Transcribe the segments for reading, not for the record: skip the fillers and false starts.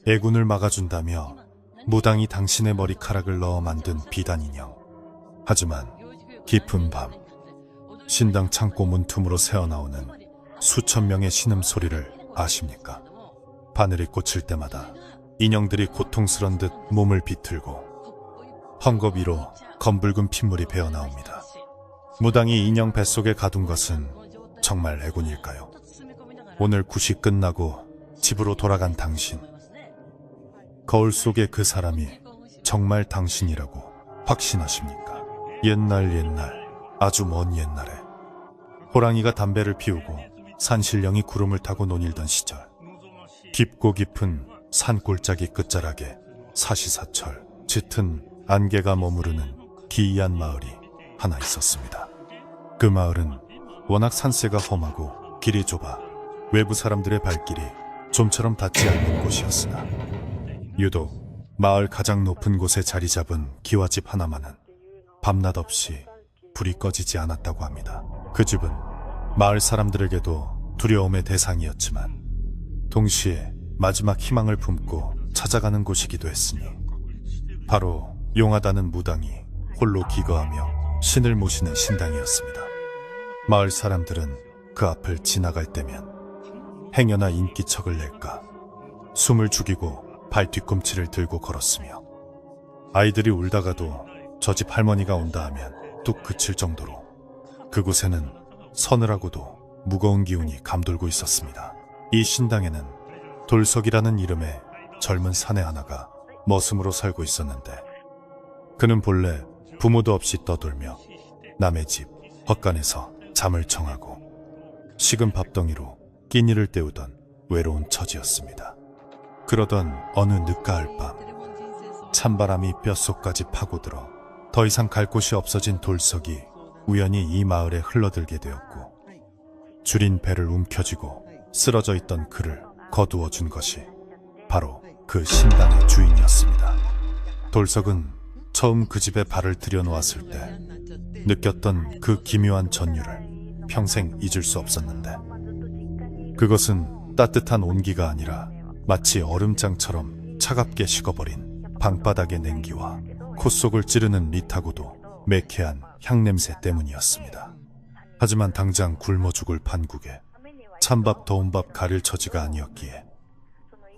애군을 막아준다며 무당이 당신의 머리카락을 넣어 만든 비단인형. 하지만 깊은 밤, 신당 창고 문틈으로 새어나오는 수천 명의 신음소리를 아십니까? 바늘이 꽂힐 때마다 인형들이 고통스런 듯 몸을 비틀고 헝겊 위로 검붉은 핏물이 배어나옵니다. 무당이 인형 뱃속에 가둔 것은 정말 애군일까요? 오늘 굿이 끝나고 집으로 돌아간 당신. 거울 속의 그 사람이 정말 당신이라고 확신하십니까? 옛날 아주 먼 옛날에 호랑이가 담배를 피우고 산신령이 구름을 타고 논일던 시절, 깊고 깊은 산골짜기 끝자락에 사시사철 짙은 안개가 머무르는 기이한 마을이 하나 있었습니다. 그 마을은 워낙 산세가 험하고 길이 좁아 외부 사람들의 발길이 좀처럼 닿지 않는 곳이었으나 유독 마을 가장 높은 곳에 자리 잡은 기와집 하나만은 밤낮 없이 불이 꺼지지 않았다고 합니다. 그 집은 마을 사람들에게도 두려움의 대상이었지만 동시에 마지막 희망을 품고 찾아가는 곳이기도 했으니 바로 용하다는 무당이 홀로 기거하며 신을 모시는 신당이었습니다. 마을 사람들은 그 앞을 지나갈 때면 행여나 인기척을 낼까 숨을 죽이고 발 뒤꿈치를 들고 걸었으며 아이들이 울다가도 저 집 할머니가 온다 하면 뚝 그칠 정도로 그곳에는 서늘하고도 무거운 기운이 감돌고 있었습니다. 이 신당에는 돌석이라는 이름의 젊은 사내 하나가 머슴으로 살고 있었는데 그는 본래 부모도 없이 떠돌며 남의 집 헛간에서 잠을 청하고 식은 밥덩이로 끼니를 때우던 외로운 처지였습니다. 그러던 어느 늦가을 밤, 찬바람이 뼛속까지 파고들어 더 이상 갈 곳이 없어진 돌석이 우연히 이 마을에 흘러들게 되었고 줄인 배를 움켜쥐고 쓰러져 있던 그를 거두어 준 것이 바로 그 신당의 주인이었습니다. 돌석은 처음 그 집에 발을 들여놓았을 때 느꼈던 그 기묘한 전율을 평생 잊을 수 없었는데 그것은 따뜻한 온기가 아니라 마치 얼음장처럼 차갑게 식어버린 방바닥의 냉기와 콧속을 찌르는 리타고도 매캐한 향냄새 때문이었습니다. 하지만 당장 굶어 죽을 판국에 찬밥 더운 밥 가릴 처지가 아니었기에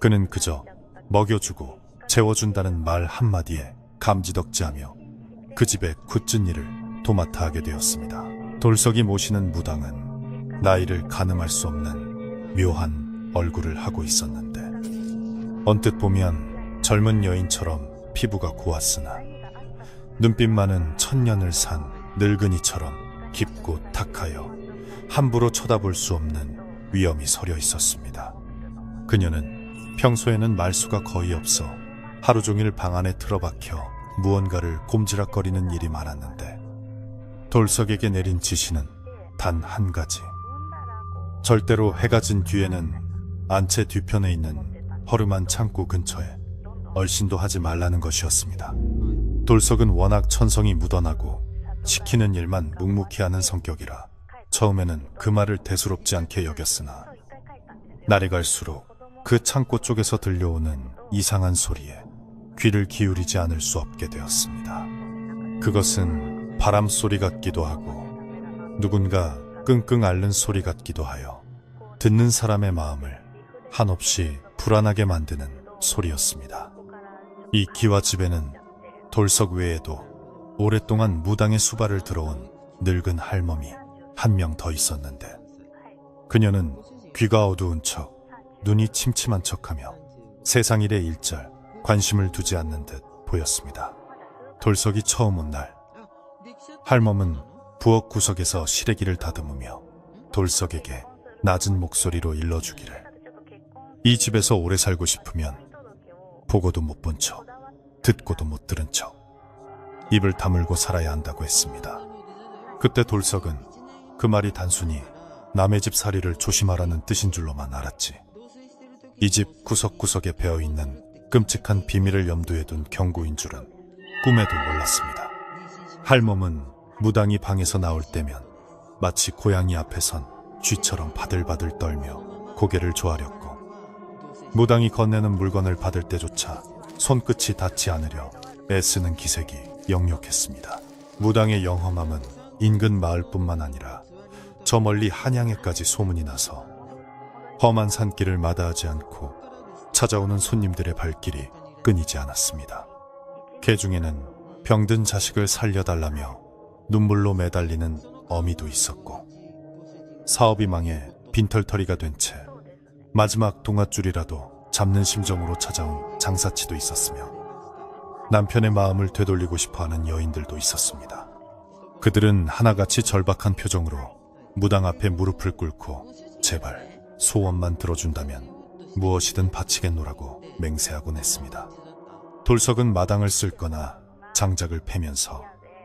그는 그저 먹여주고 재워준다는 말 한마디에 감지덕지하며 그 집의 굳은 일을 도맡아 하게 되었습니다. 돌석이 모시는 무당은 나이를 가늠할 수 없는 묘한 얼굴을 하고 있었는데 언뜻 보면 젊은 여인처럼 피부가 고왔으나 눈빛만은 천년을 산 늙은이처럼 깊고 탁하여 함부로 쳐다볼 수 없는 위엄이 서려 있었습니다. 그녀는 평소에는 말수가 거의 없어 하루 종일 방 안에 틀어박혀 무언가를 꼼지락거리는 일이 많았는데 돌석에게 내린 지시는 단 한 가지. 절대로 해가 진 뒤에는 안채 뒤편에 있는 허름한 창고 근처에 얼씬도 하지 말라는 것이었습니다. 돌석은 워낙 천성이 묻어나고 시키는 일만 묵묵히 하는 성격이라 처음에는 그 말을 대수롭지 않게 여겼으나 날이 갈수록 그 창고 쪽에서 들려오는 이상한 소리에 귀를 기울이지 않을 수 없게 되었습니다. 그것은 바람 소리 같기도 하고 누군가 끙끙 앓는 소리 같기도 하여 듣는 사람의 마음을 한없이 불안하게 만드는 소리였습니다. 이 기와집에는 돌석 외에도 오랫동안 무당의 수발을 들어온 늙은 할멈이 한 명 더 있었는데 그녀는 귀가 어두운 척, 눈이 침침한 척하며 세상 일에 일절 관심을 두지 않는 듯 보였습니다. 돌석이 처음 온 날, 할멈은 부엌 구석에서 시래기를 다듬으며 돌석에게 낮은 목소리로 일러주기를 이 집에서 오래 살고 싶으면 보고도 못 본 척, 듣고도 못 들은 척, 입을 다물고 살아야 한다고 했습니다. 그때 돌석은 그 말이 단순히 남의 집 살이를 조심하라는 뜻인 줄로만 알았지. 이 집 구석구석에 배어있는 끔찍한 비밀을 염두에 둔 경고인 줄은 꿈에도 몰랐습니다. 할멈은 무당이 방에서 나올 때면 마치 고양이 앞에 선 쥐처럼 바들바들 떨며 고개를 조아렸고 무당이 건네는 물건을 받을 때조차 손끝이 닿지 않으려 애쓰는 기색이 역력했습니다. 무당의 영험함은 인근 마을뿐만 아니라 저 멀리 한양에까지 소문이 나서 험한 산길을 마다하지 않고 찾아오는 손님들의 발길이 끊이지 않았습니다. 개 중에는 병든 자식을 살려달라며 눈물로 매달리는 어미도 있었고, 사업이 망해 빈털터리가 된 채 마지막 동아줄이라도 잡는 심정으로 찾아온 장사치도 있었으며, 남편의 마음을 되돌리고 싶어하는 여인들도 있었습니다. 그들은 하나같이 절박한 표정으로 무당 앞에 무릎을 꿇고 제발 소원만 들어준다면 무엇이든 바치겠노라고 맹세하곤 했습니다. 돌석은 마당을 쓸거나 장작을 패면서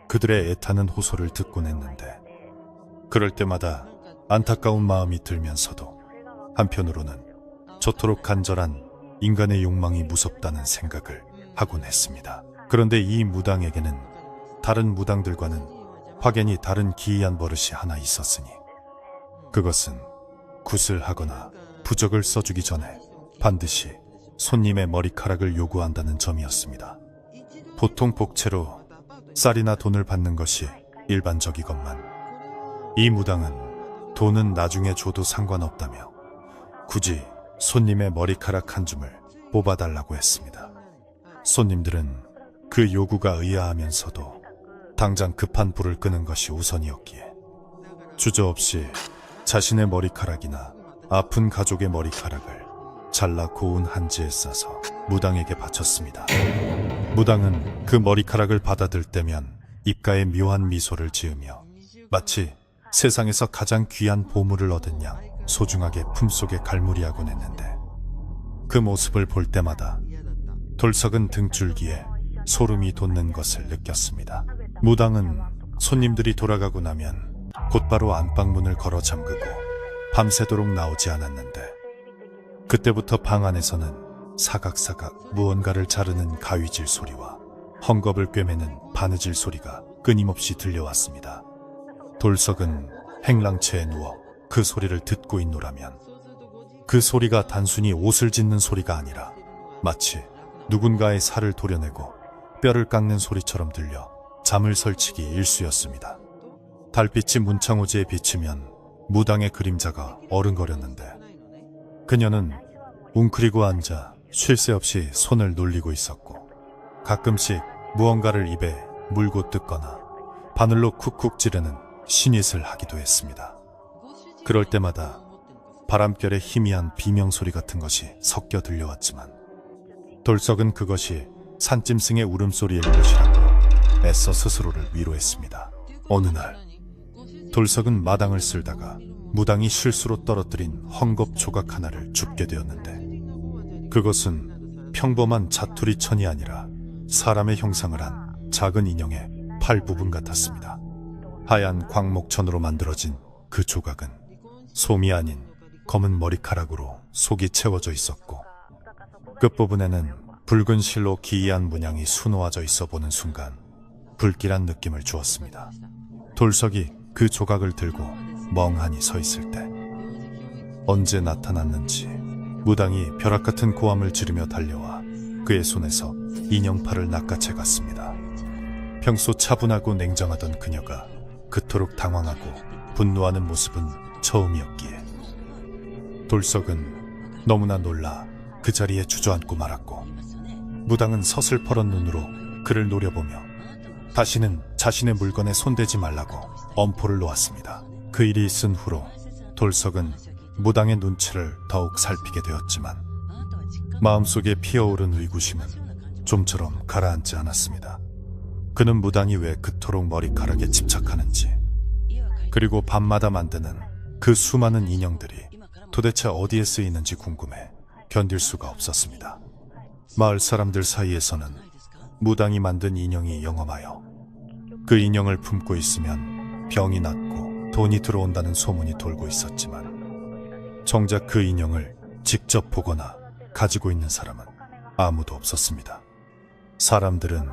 그들의 애타는 호소를 듣곤 했는데, 그럴 때마다 안타까운 마음이 들면서도 한편으로는 저토록 간절한 인간의 욕망이 무섭다는 생각을 하곤 했습니다. 그런데 이 무당에게는 다른 무당들과는 확연히 다른 기이한 버릇이 하나 있었으니, 그것은 굿을 하거나 부적을 써주기 전에 반드시 손님의 머리카락을 요구한다는 점이었습니다. 보통 복채로 쌀이나 돈을 받는 것이 일반적이건만, 이 무당은 돈은 나중에 줘도 상관없다며 굳이 손님의 머리카락 한 줌을 뽑아달라고 했습니다. 손님들은 그 요구가 의아하면서도 당장 급한 불을 끄는 것이 우선이었기에 주저없이 자신의 머리카락이나 아픈 가족의 머리카락을 잘라 고운 한지에 싸서 무당에게 바쳤습니다. 무당은 그 머리카락을 받아들 때면 입가에 묘한 미소를 지으며 마치 세상에서 가장 귀한 보물을 얻은 양 소중하게 품속에 갈무리하곤 했는데, 그 모습을 볼 때마다 돌석은 등줄기에 소름이 돋는 것을 느꼈습니다. 무당은 손님들이 돌아가고 나면 곧바로 안방문을 걸어 잠그고 밤새도록 나오지 않았는데, 그때부터 방 안에서는 사각사각 무언가를 자르는 가위질 소리와 헝겊을 꿰매는 바느질 소리가 끊임없이 들려왔습니다. 돌석은 행랑채에 누워 그 소리를 듣고 있노라면 그 소리가 단순히 옷을 찢는 소리가 아니라 마치 누군가의 살을 도려내고 뼈를 깎는 소리처럼 들려 잠을 설치기 일쑤였습니다. 달빛이 문창호지에 비치면 무당의 그림자가 어른거렸는데, 그녀는 웅크리고 앉아 쉴 새 없이 손을 놀리고 있었고, 가끔씩 무언가를 입에 물고 뜯거나 바늘로 쿡쿡 찌르는 신잇을 하기도 했습니다. 그럴 때마다 바람결에 희미한 비명소리 같은 것이 섞여 들려왔지만 돌석은 그것이 산짐승의 울음소리일 것이라고 애써 스스로를 위로했습니다. 어느 날 돌석은 마당을 쓸다가 무당이 실수로 떨어뜨린 헝겊 조각 하나를 줍게 되었는데, 그것은 평범한 자투리천이 아니라 사람의 형상을 한 작은 인형의 팔 부분 같았습니다. 하얀 광목천으로 만들어진 그 조각은 솜이 아닌 검은 머리카락으로 속이 채워져 있었고, 끝부분에는 붉은 실로 기이한 문양이 수놓아져 있어 보는 순간 불길한 느낌을 주었습니다. 돌석이 그 조각을 들고 멍하니 서 있을 때 언제 나타났는지 무당이 벼락같은 고함을 지르며 달려와 그의 손에서 인형팔을 낚아채 갔습니다. 평소 차분하고 냉정하던 그녀가 그토록 당황하고 분노하는 모습은 처음이었기에 돌석은 너무나 놀라 그 자리에 주저앉고 말았고, 무당은 서슬퍼런 눈으로 그를 노려보며 다시는 자신의 물건에 손대지 말라고 엄포를 놓았습니다. 그 일이 있은 후로 돌석은 무당의 눈치를 더욱 살피게 되었지만 마음속에 피어오른 의구심은 좀처럼 가라앉지 않았습니다. 그는 무당이 왜 그토록 머리카락에 집착하는지, 그리고 밤마다 만드는 그 수많은 인형들이 도대체 어디에 쓰이는지 궁금해 견딜 수가 없었습니다. 마을 사람들 사이에서는 무당이 만든 인형이 영험하여 그 인형을 품고 있으면 병이 낫고 돈이 들어온다는 소문이 돌고 있었지만, 정작 그 인형을 직접 보거나 가지고 있는 사람은 아무도 없었습니다. 사람들은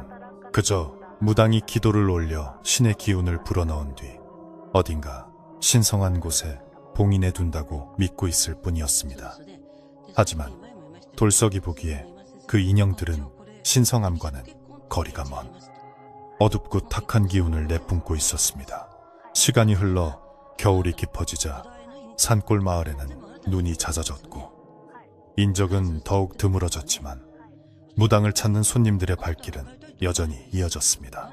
그저 무당이 기도를 올려 신의 기운을 불어넣은 뒤 어딘가 신성한 곳에 봉인해 둔다고 믿고 있을 뿐이었습니다. 하지만 돌석이 보기에 그 인형들은 신성함과는 거리가 먼 어둡고 탁한 기운을 내뿜고 있었습니다. 시간이 흘러 겨울이 깊어지자 산골 마을에는 눈이 잦아졌고 인적은 더욱 드물어졌지만 무당을 찾는 손님들의 발길은 여전히 이어졌습니다.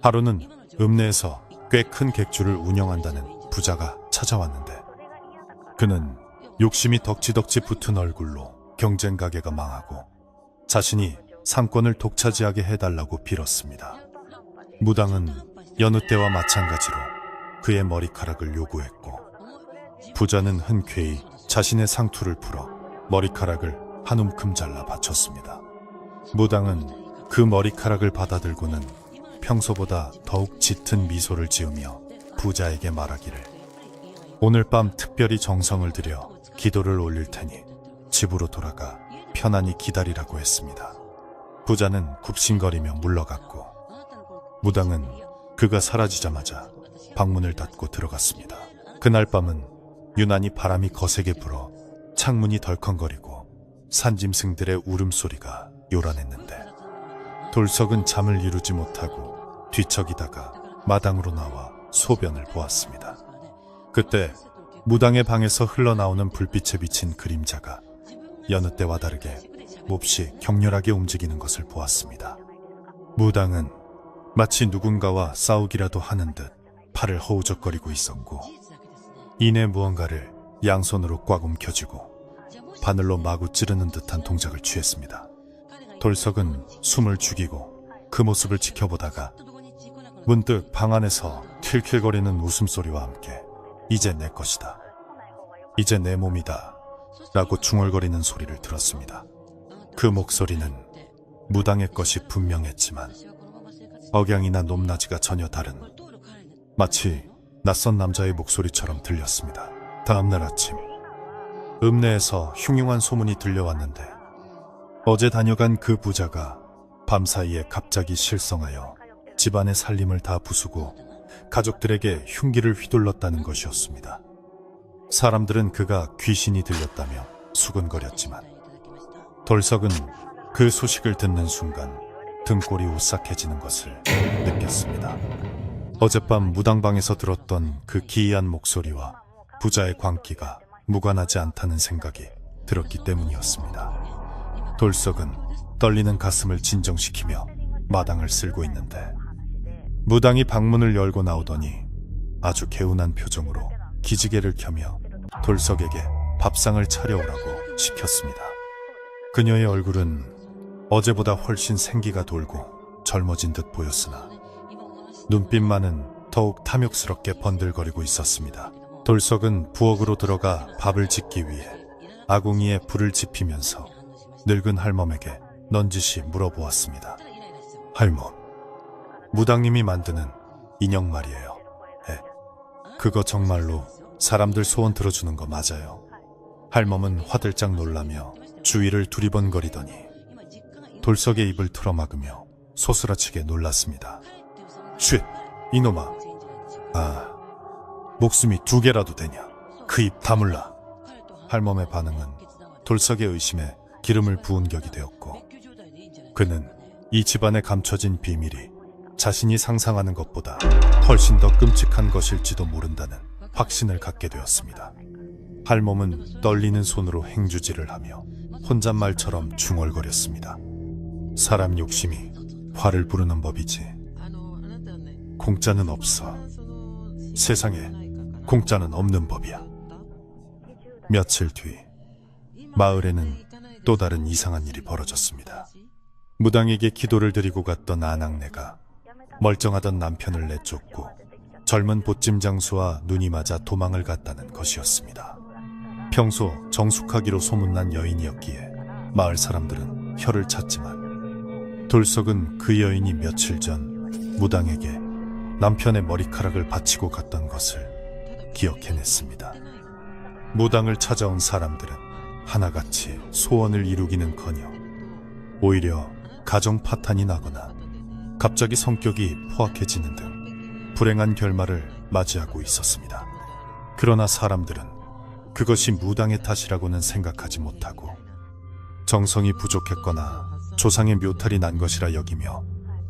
하루는 읍내에서 꽤 큰 객주를 운영한다는 부자가 찾아왔는데 그는 욕심이 덕지덕지 붙은 얼굴로 경쟁 가게가 망하고 자신이 상권을 독차지하게 해달라고 빌었습니다. 무당은 여느 때와 마찬가지로 그의 머리카락을 요구했고 부자는 흔쾌히 자신의 상투를 풀어 머리카락을 한 움큼 잘라 바쳤습니다. 무당은 그 머리카락을 받아들고는 평소보다 더욱 짙은 미소를 지으며 부자에게 말하기를 오늘 밤 특별히 정성을 들여 기도를 올릴 테니 집으로 돌아가 편안히 기다리라고 했습니다. 부자는 굽신거리며 물러갔고 무당은 그가 사라지자마자 방문을 닫고 들어갔습니다. 그날 밤은 유난히 바람이 거세게 불어 창문이 덜컹거리고 산짐승들의 울음소리가 요란했는데 돌석은 잠을 이루지 못하고 뒤척이다가 마당으로 나와 소변을 보았습니다. 그때 무당의 방에서 흘러나오는 불빛에 비친 그림자가 여느 때와 다르게 몹시 격렬하게 움직이는 것을 보았습니다. 무당은 마치 누군가와 싸우기라도 하는 듯 팔을 허우적거리고 있었고 이내 무언가를 양손으로 꽉 움켜쥐고 바늘로 마구 찌르는 듯한 동작을 취했습니다. 돌석은 숨을 죽이고 그 모습을 지켜보다가 문득 방 안에서 킬킬거리는 웃음소리와 함께 이제 내 것이다, 이제 내 몸이다 라고 중얼거리는 소리를 들었습니다. 그 목소리는 무당의 것이 분명했지만 억양이나 높낮이가 전혀 다른 마치 낯선 남자의 목소리처럼 들렸습니다. 다음날 아침 읍내에서 흉흉한 소문이 들려왔는데 어제 다녀간 그 부자가 밤사이에 갑자기 실성하여 집안의 살림을 다 부수고 가족들에게 흉기를 휘둘렀다는 것이었습니다. 사람들은 그가 귀신이 들렸다며 수근거렸지만 돌석은 그 소식을 듣는 순간 등골이 오싹해지는 것을 느꼈습니다. 어젯밤 무당방에서 들었던 그 기이한 목소리와 부자의 광기가 무관하지 않다는 생각이 들었기 때문이었습니다. 돌석은 떨리는 가슴을 진정시키며 마당을 쓸고 있는데 무당이 방문을 열고 나오더니 아주 개운한 표정으로 기지개를 켜며 돌석에게 밥상을 차려오라고 시켰습니다. 그녀의 얼굴은 어제보다 훨씬 생기가 돌고 젊어진 듯 보였으나 눈빛만은 더욱 탐욕스럽게 번들거리고 있었습니다. 돌석은 부엌으로 들어가 밥을 짓기 위해 아궁이에 불을 지피면서 늙은 할멈에게 넌지시 물어보았습니다. 할멈, 무당님이 만드는 인형 말이에요. 그거 정말로 사람들 소원 들어주는 거 맞아요? 할멈은 화들짝 놀라며 주위를 두리번거리더니 돌석의 입을 틀어막으며 소스라치게 놀랐습니다. 쉿! 이놈아! 목숨이 2개라도 되냐? 그 입 다물라! 할멈의 반응은 돌석의 의심에 기름을 부은 격이 되었고 그는 이 집안에 감춰진 비밀이 자신이 상상하는 것보다 훨씬 더 끔찍한 것일지도 모른다는 확신을 갖게 되었습니다. 할멈은 떨리는 손으로 행주질을 하며 혼잣말처럼 중얼거렸습니다. 사람 욕심이 화를 부르는 법이지. 공짜는 없어. 세상에 공짜는 없는 법이야. 며칠 뒤 마을에는 또 다른 이상한 일이 벌어졌습니다. 무당에게 기도를 드리고 갔던 아낙네가 멀쩡하던 남편을 내쫓고 젊은 보찜 장수와 눈이 맞아 도망을 갔다는 것이었습니다. 평소 정숙하기로 소문난 여인이었기에 마을 사람들은 혀를 찼지만 돌석은 그 여인이 며칠 전 무당에게 남편의 머리카락을 바치고 갔던 것을 기억해냈습니다. 무당을 찾아온 사람들은 하나같이 소원을 이루기는커녕 오히려 가정 파탄이 나거나 갑자기 성격이 포악해지는 등 불행한 결말을 맞이하고 있었습니다. 그러나 사람들은 그것이 무당의 탓이라고는 생각하지 못하고 정성이 부족했거나 조상의 묘탈이 난 것이라 여기며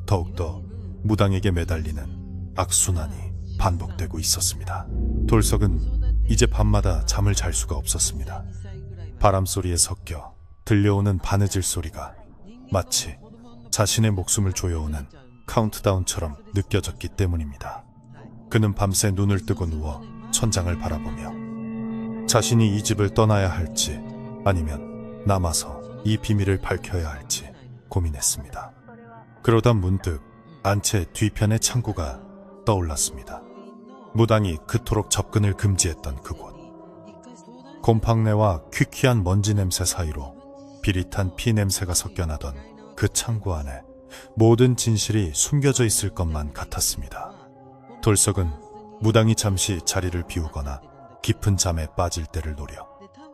더욱더 무당에게 매달리는 악순환이 반복되고 있었습니다. 돌석은 이제 밤마다 잠을 잘 수가 없었습니다. 바람소리에 섞여 들려오는 바느질 소리가 마치 자신의 목숨을 조여오는 카운트다운처럼 느껴졌기 때문입니다. 그는 밤새 눈을 뜨고 누워 천장을 바라보며 자신이 이 집을 떠나야 할지 아니면 남아서 이 비밀을 밝혀야 할지 고민했습니다. 그러다 문득 안채 뒤편의 창고가 떠올랐습니다. 무당이 그토록 접근을 금지했던 그곳. 곰팡내와 퀴퀴한 먼지 냄새 사이로 비릿한 피 냄새가 섞여나던 그 창고 안에 모든 진실이 숨겨져 있을 것만 같았습니다. 돌석은 무당이 잠시 자리를 비우거나 깊은 잠에 빠질 때를 노려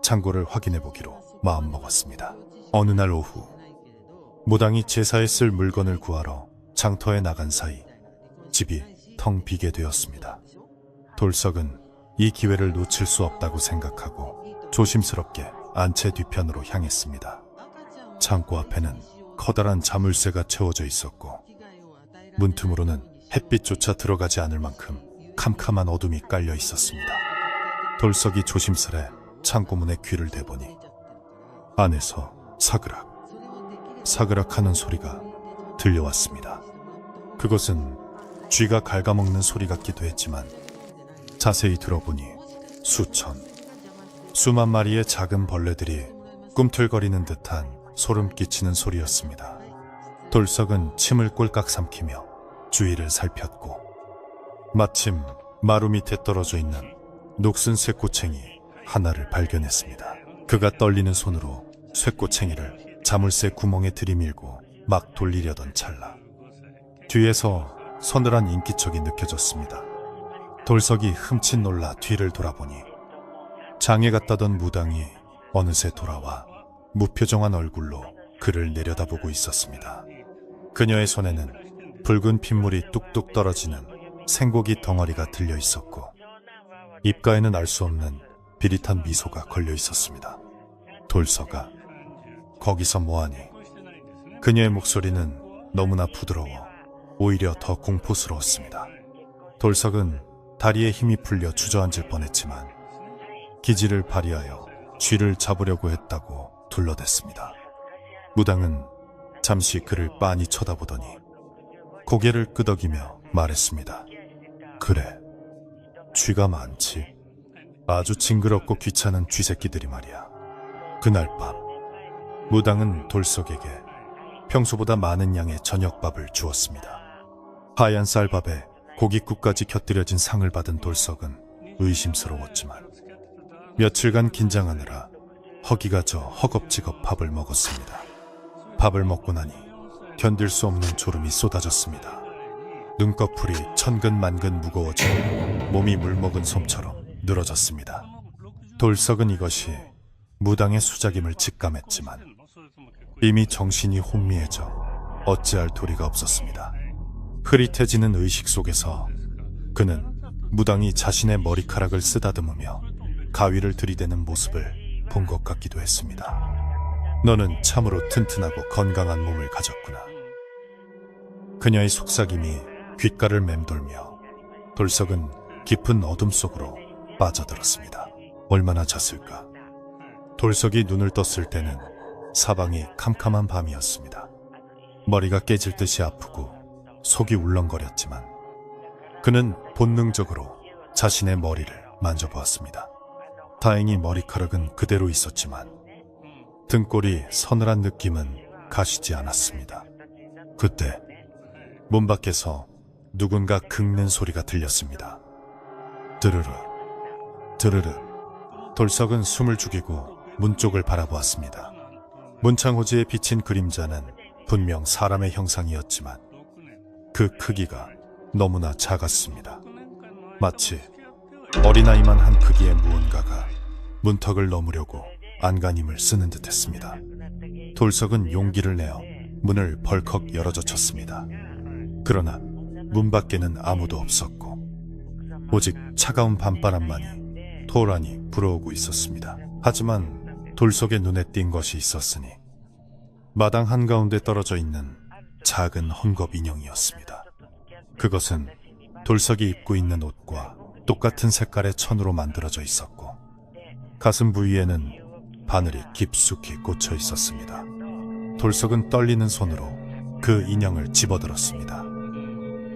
창고를 확인해 보기로 마음먹었습니다. 어느 날 오후 무당이 제사에 쓸 물건을 구하러 장터에 나간 사이 집이 텅 비게 되었습니다. 돌석은 이 기회를 놓칠 수 없다고 생각하고 조심스럽게 안채 뒤편으로 향했습니다. 창고 앞에는 커다란 자물쇠가 채워져 있었고 문틈으로는 햇빛조차 들어가지 않을 만큼 캄캄한 어둠이 깔려 있었습니다. 돌석이 조심스레 창고문에 귀를 대보니 안에서 사그락 하는 수리가 들려왔습니다. 그것은 쥐가 갉아먹는 소리 같기도 했지만 자세히 들어보니 수만 마리의 작은 벌레들이 꿈틀거리는 듯한 소름 끼치는 소리였습니다. 돌석은 침을 꼴깍 삼키며 주위를 살폈고 마침 마루 밑에 떨어져 있는 녹슨 쇠꼬챙이 하나를 발견했습니다. 그가 떨리는 손으로 쇠꼬챙이를 자물쇠 구멍에 들이밀고 막 돌리려던 찰나 뒤에서 서늘한 인기척이 느껴졌습니다. 돌석이 흠칫 놀라 뒤를 돌아보니 장에 갔다던 무당이 어느새 돌아와 무표정한 얼굴로 그를 내려다보고 있었습니다. 그녀의 손에는 붉은 핏물이 뚝뚝 떨어지는 생고기 덩어리가 들려 있었고 입가에는 알 수 없는 비릿한 미소가 걸려 있었습니다. 돌석아, 거기서 뭐하니? 그녀의 목소리는 너무나 부드러워 오히려 더 공포스러웠습니다. 돌석은 다리에 힘이 풀려 주저앉을 뻔했지만 기지를 발휘하여 쥐를 잡으려고 했다고 둘러댔습니다. 무당은 잠시 그를 빤히 쳐다보더니 고개를 끄덕이며 말했습니다. 그래, 쥐가 많지. 아주 징그럽고 귀찮은 쥐새끼들이 말이야. 그날 밤 무당은 돌석에게 평소보다 많은 양의 저녁밥을 주었습니다. 하얀 쌀밥에 고깃국까지 곁들여진 상을 받은 돌석은 의심스러웠지만 며칠간 긴장하느라 허기가 져 허겁지겁 밥을 먹었습니다. 밥을 먹고 나니 견딜 수 없는 졸음이 쏟아졌습니다. 눈꺼풀이 천근만근 무거워져 몸이 물먹은 솜처럼 늘어졌습니다. 돌석은 이것이 무당의 수작임을 직감했지만 이미 정신이 혼미해져 어찌할 도리가 없었습니다. 흐릿해지는 의식 속에서 그는 무당이 자신의 머리카락을 쓰다듬으며 가위를 들이대는 모습을 본 것 같기도 했습니다. 너는 참으로 튼튼하고 건강한 몸을 가졌구나. 그녀의 속삭임이 귓가를 맴돌며 돌석은 깊은 어둠 속으로 빠져들었습니다. 얼마나 잤을까? 돌석이 눈을 떴을 때는 사방이 캄캄한 밤이었습니다. 머리가 깨질 듯이 아프고 속이 울렁거렸지만 그는 본능적으로 자신의 머리를 만져보았습니다. 다행히 머리카락은 그대로 있었지만 등골이 서늘한 느낌은 가시지 않았습니다. 그때 문 밖에서 누군가 긁는 소리가 들렸습니다. 드르르 드르르. 돌석은 숨을 죽이고 문 쪽을 바라보았습니다. 문창호지에 비친 그림자는 분명 사람의 형상이었지만 그 크기가 너무나 작았습니다. 마치 어린아이만 한 크기의 무언가가 문턱을 넘으려고 안간힘을 쓰는 듯했습니다. 돌석은 용기를 내어 문을 벌컥 열어젖혔습니다. 그러나 문 밖에는 아무도 없었고 오직 차가운 밤바람만이 토란히 불어오고 있었습니다. 하지만 돌석의 눈에 띈 것이 있었으니 마당 한가운데 떨어져 있는 작은 헝겊 인형이었습니다. 그것은 돌석이 입고 있는 옷과 똑같은 색깔의 천으로 만들어져 있었고 가슴 부위에는 바늘이 깊숙이 꽂혀 있었습니다. 돌석은 떨리는 손으로 그 인형을 집어들었습니다.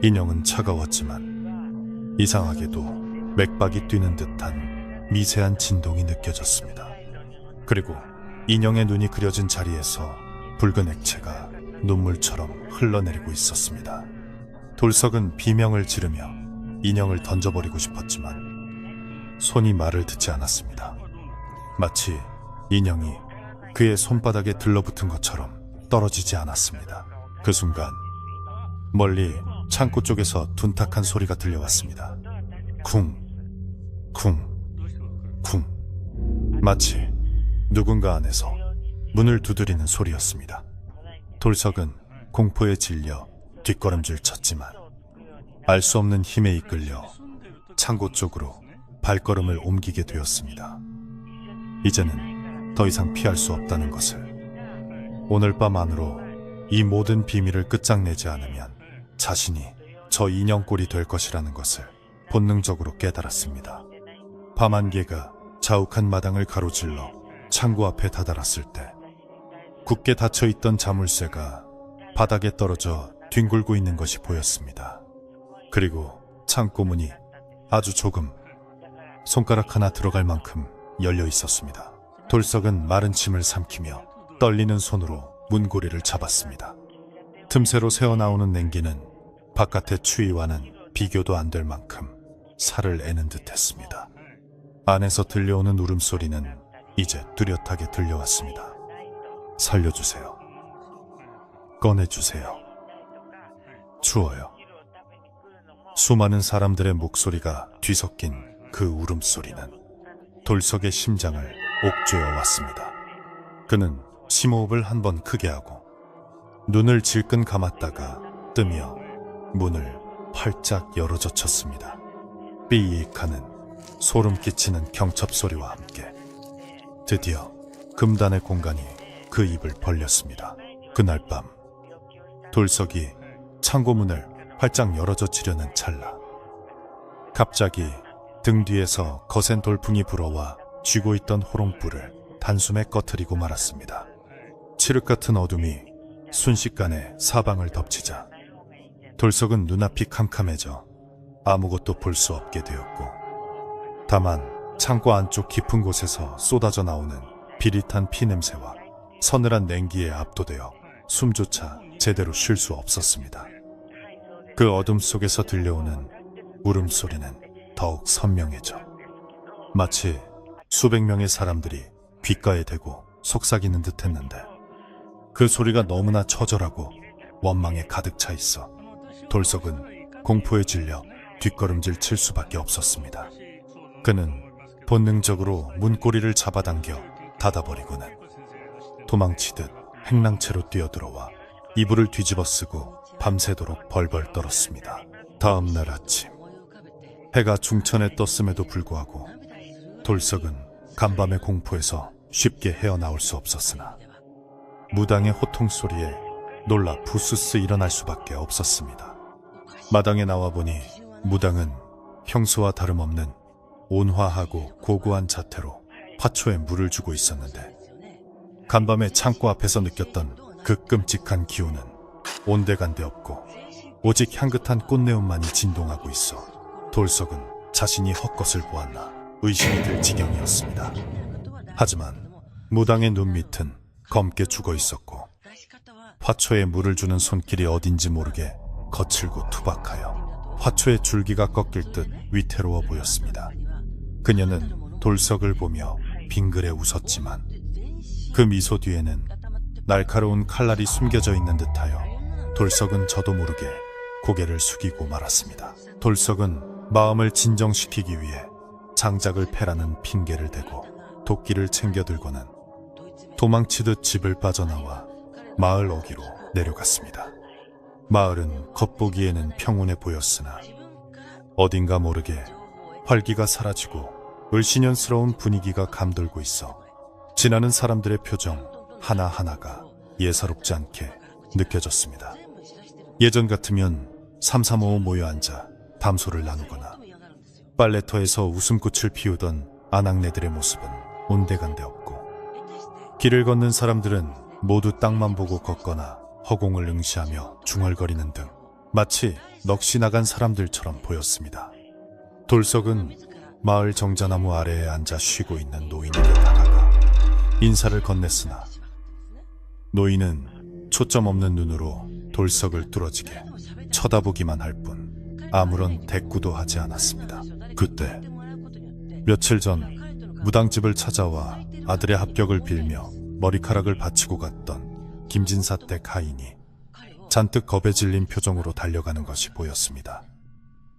인형은 차가웠지만 이상하게도 맥박이 뛰는 듯한 미세한 진동이 느껴졌습니다. 그리고 인형의 눈이 그려진 자리에서 붉은 액체가 눈물처럼 흘러내리고 있었습니다. 돌석은 비명을 지르며 인형을 던져버리고 싶었지만 손이 말을 듣지 않았습니다. 마치 인형이 그의 손바닥에 들러붙은 것처럼 떨어지지 않았습니다. 그 순간 멀리 창고 쪽에서 둔탁한 소리가 들려왔습니다. 쿵, 쿵, 쿵. 마치 누군가 안에서 문을 두드리는 소리였습니다. 돌석은 공포에 질려 뒷걸음질 쳤지만 알 수 없는 힘에 이끌려 창고 쪽으로 발걸음을 옮기게 되었습니다. 이제는 더 이상 피할 수 없다는 것을, 오늘 밤 안으로 이 모든 비밀을 끝장내지 않으면 자신이 저 인형꼴이 될 것이라는 것을 본능적으로 깨달았습니다. 밤 안개가 자욱한 마당을 가로질러 창고 앞에 다다랐을 때 굳게 닫혀있던 자물쇠가 바닥에 떨어져 뒹굴고 있는 것이 보였습니다. 그리고 창고 문이 아주 조금, 손가락 하나 들어갈 만큼 열려 있었습니다. 돌석은 마른 침을 삼키며 떨리는 손으로 문고리를 잡았습니다. 틈새로 새어나오는 냉기는 바깥의 추위와는 비교도 안 될 만큼 살을 애는 듯 했습니다. 안에서 들려오는 울음소리는 이제 뚜렷하게 들려왔습니다. 살려주세요. 꺼내주세요. 추워요. 수많은 사람들의 목소리가 뒤섞인 그 울음소리는 돌석의 심장을 옥죄어 왔습니다. 그는 심호흡을 한 번 크게 하고 눈을 질끈 감았다가 뜨며 문을 활짝 열어젖혔습니다. 삐익하는 소름 끼치는 경첩소리와 함께 드디어 금단의 공간이 그 입을 벌렸습니다. 그날 밤 돌석이 창고문을 활짝 열어젖히려는 찰나 갑자기 등 뒤에서 거센 돌풍이 불어와 쥐고 있던 호롱불을 단숨에 꺼트리고 말았습니다. 칠흑 같은 어둠이 순식간에 사방을 덮치자 돌석은 눈앞이 캄캄해져 아무것도 볼 수 없게 되었고, 다만 창고 안쪽 깊은 곳에서 쏟아져 나오는 비릿한 피냄새와 서늘한 냉기에 압도되어 숨조차 제대로 쉴 수 없었습니다. 그 어둠 속에서 들려오는 울음소리는 더욱 선명해져 마치 수백 명의 사람들이 귓가에 대고 속삭이는 듯 했는데, 그 소리가 너무나 처절하고 원망에 가득 차 있어 돌석은 공포에 질려 뒷걸음질 칠 수밖에 없었습니다. 그는 본능적으로 문고리를 잡아당겨 닫아버리고는 도망치듯 행랑채로 뛰어들어와 이불을 뒤집어 쓰고 밤새도록 벌벌 떨었습니다. 다음 날 아침 해가 중천에 떴음에도 불구하고 돌석은 간밤의 공포에서 쉽게 헤어나올 수 없었으나 무당의 호통 소리에 놀라 부스스 일어날 수밖에 없었습니다. 마당에 나와 보니 무당은 평소와 다름없는 온화하고 고고한 자태로 화초에 물을 주고 있었는데, 간밤에 창고 앞에서 느꼈던 그 끔찍한 기운은 온데간데 없고 오직 향긋한 꽃내음만이 진동하고 있어 돌석은 자신이 헛것을 보았나 의심이 들 지경이었습니다. 하지만 무당의 눈밑은 검게 죽어 있었고 화초에 물을 주는 손길이 어딘지 모르게 거칠고 투박하여 화초의 줄기가 꺾일 듯 위태로워 보였습니다. 그녀는 돌석을 보며 빙그레 웃었지만 그 미소 뒤에는 날카로운 칼날이 숨겨져 있는 듯하여 돌석은 저도 모르게 고개를 숙이고 말았습니다. 돌석은 마음을 진정시키기 위해 장작을 패라는 핑계를 대고 도끼를 챙겨 들고는 도망치듯 집을 빠져나와 마을 어귀로 내려갔습니다. 마을은 겉보기에는 평온해 보였으나 어딘가 모르게 활기가 사라지고 을씨년스러운 분위기가 감돌고 있어 지나는 사람들의 표정 하나하나가 예사롭지 않게 느껴졌습니다. 예전 같으면 삼삼오오 모여 앉아 담소를 나누거나 빨래터에서 웃음꽃을 피우던 아낙네들의 모습은 온데간데 없고, 길을 걷는 사람들은 모두 땅만 보고 걷거나 허공을 응시하며 중얼거리는 등 마치 넋이 나간 사람들처럼 보였습니다. 돌석은 마을 정자나무 아래에 앉아 쉬고 있는 노인에게 다가가 인사를 건넸으나 노인은 초점 없는 눈으로 돌석을 뚫어지게 쳐다보기만 할 뿐 아무런 대꾸도 하지 않았습니다. 그때 며칠 전 무당집을 찾아와 아들의 합격을 빌며 머리카락을 바치고 갔던 김진사 댁 하인이 잔뜩 겁에 질린 표정으로 달려가는 것이 보였습니다.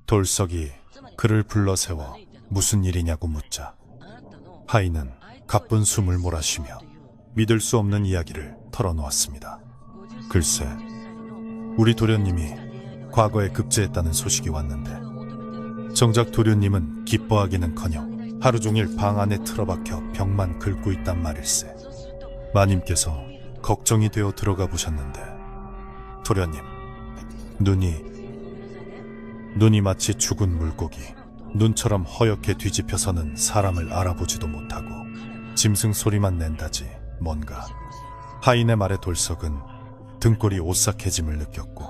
돌석이 그를 불러 세워 무슨 일이냐고 묻자 하인은 가쁜 숨을 몰아쉬며 믿을 수 없는 이야기를 털어놓았습니다. 글쎄, 우리 도련님이 과거에 급제했다는 소식이 왔는데 정작 도련님은 기뻐하기는커녕 하루 종일 방 안에 틀어박혀 벽만 긁고 있단 말일세. 마님께서 걱정이 되어 들어가 보셨는데 도련님, 눈이 마치 죽은 물고기, 눈처럼 허옇게 뒤집혀서는 사람을 알아보지도 못하고 짐승 소리만 낸다지 뭔가. 하인의 말에 돌석은 등골이 오싹해짐을 느꼈고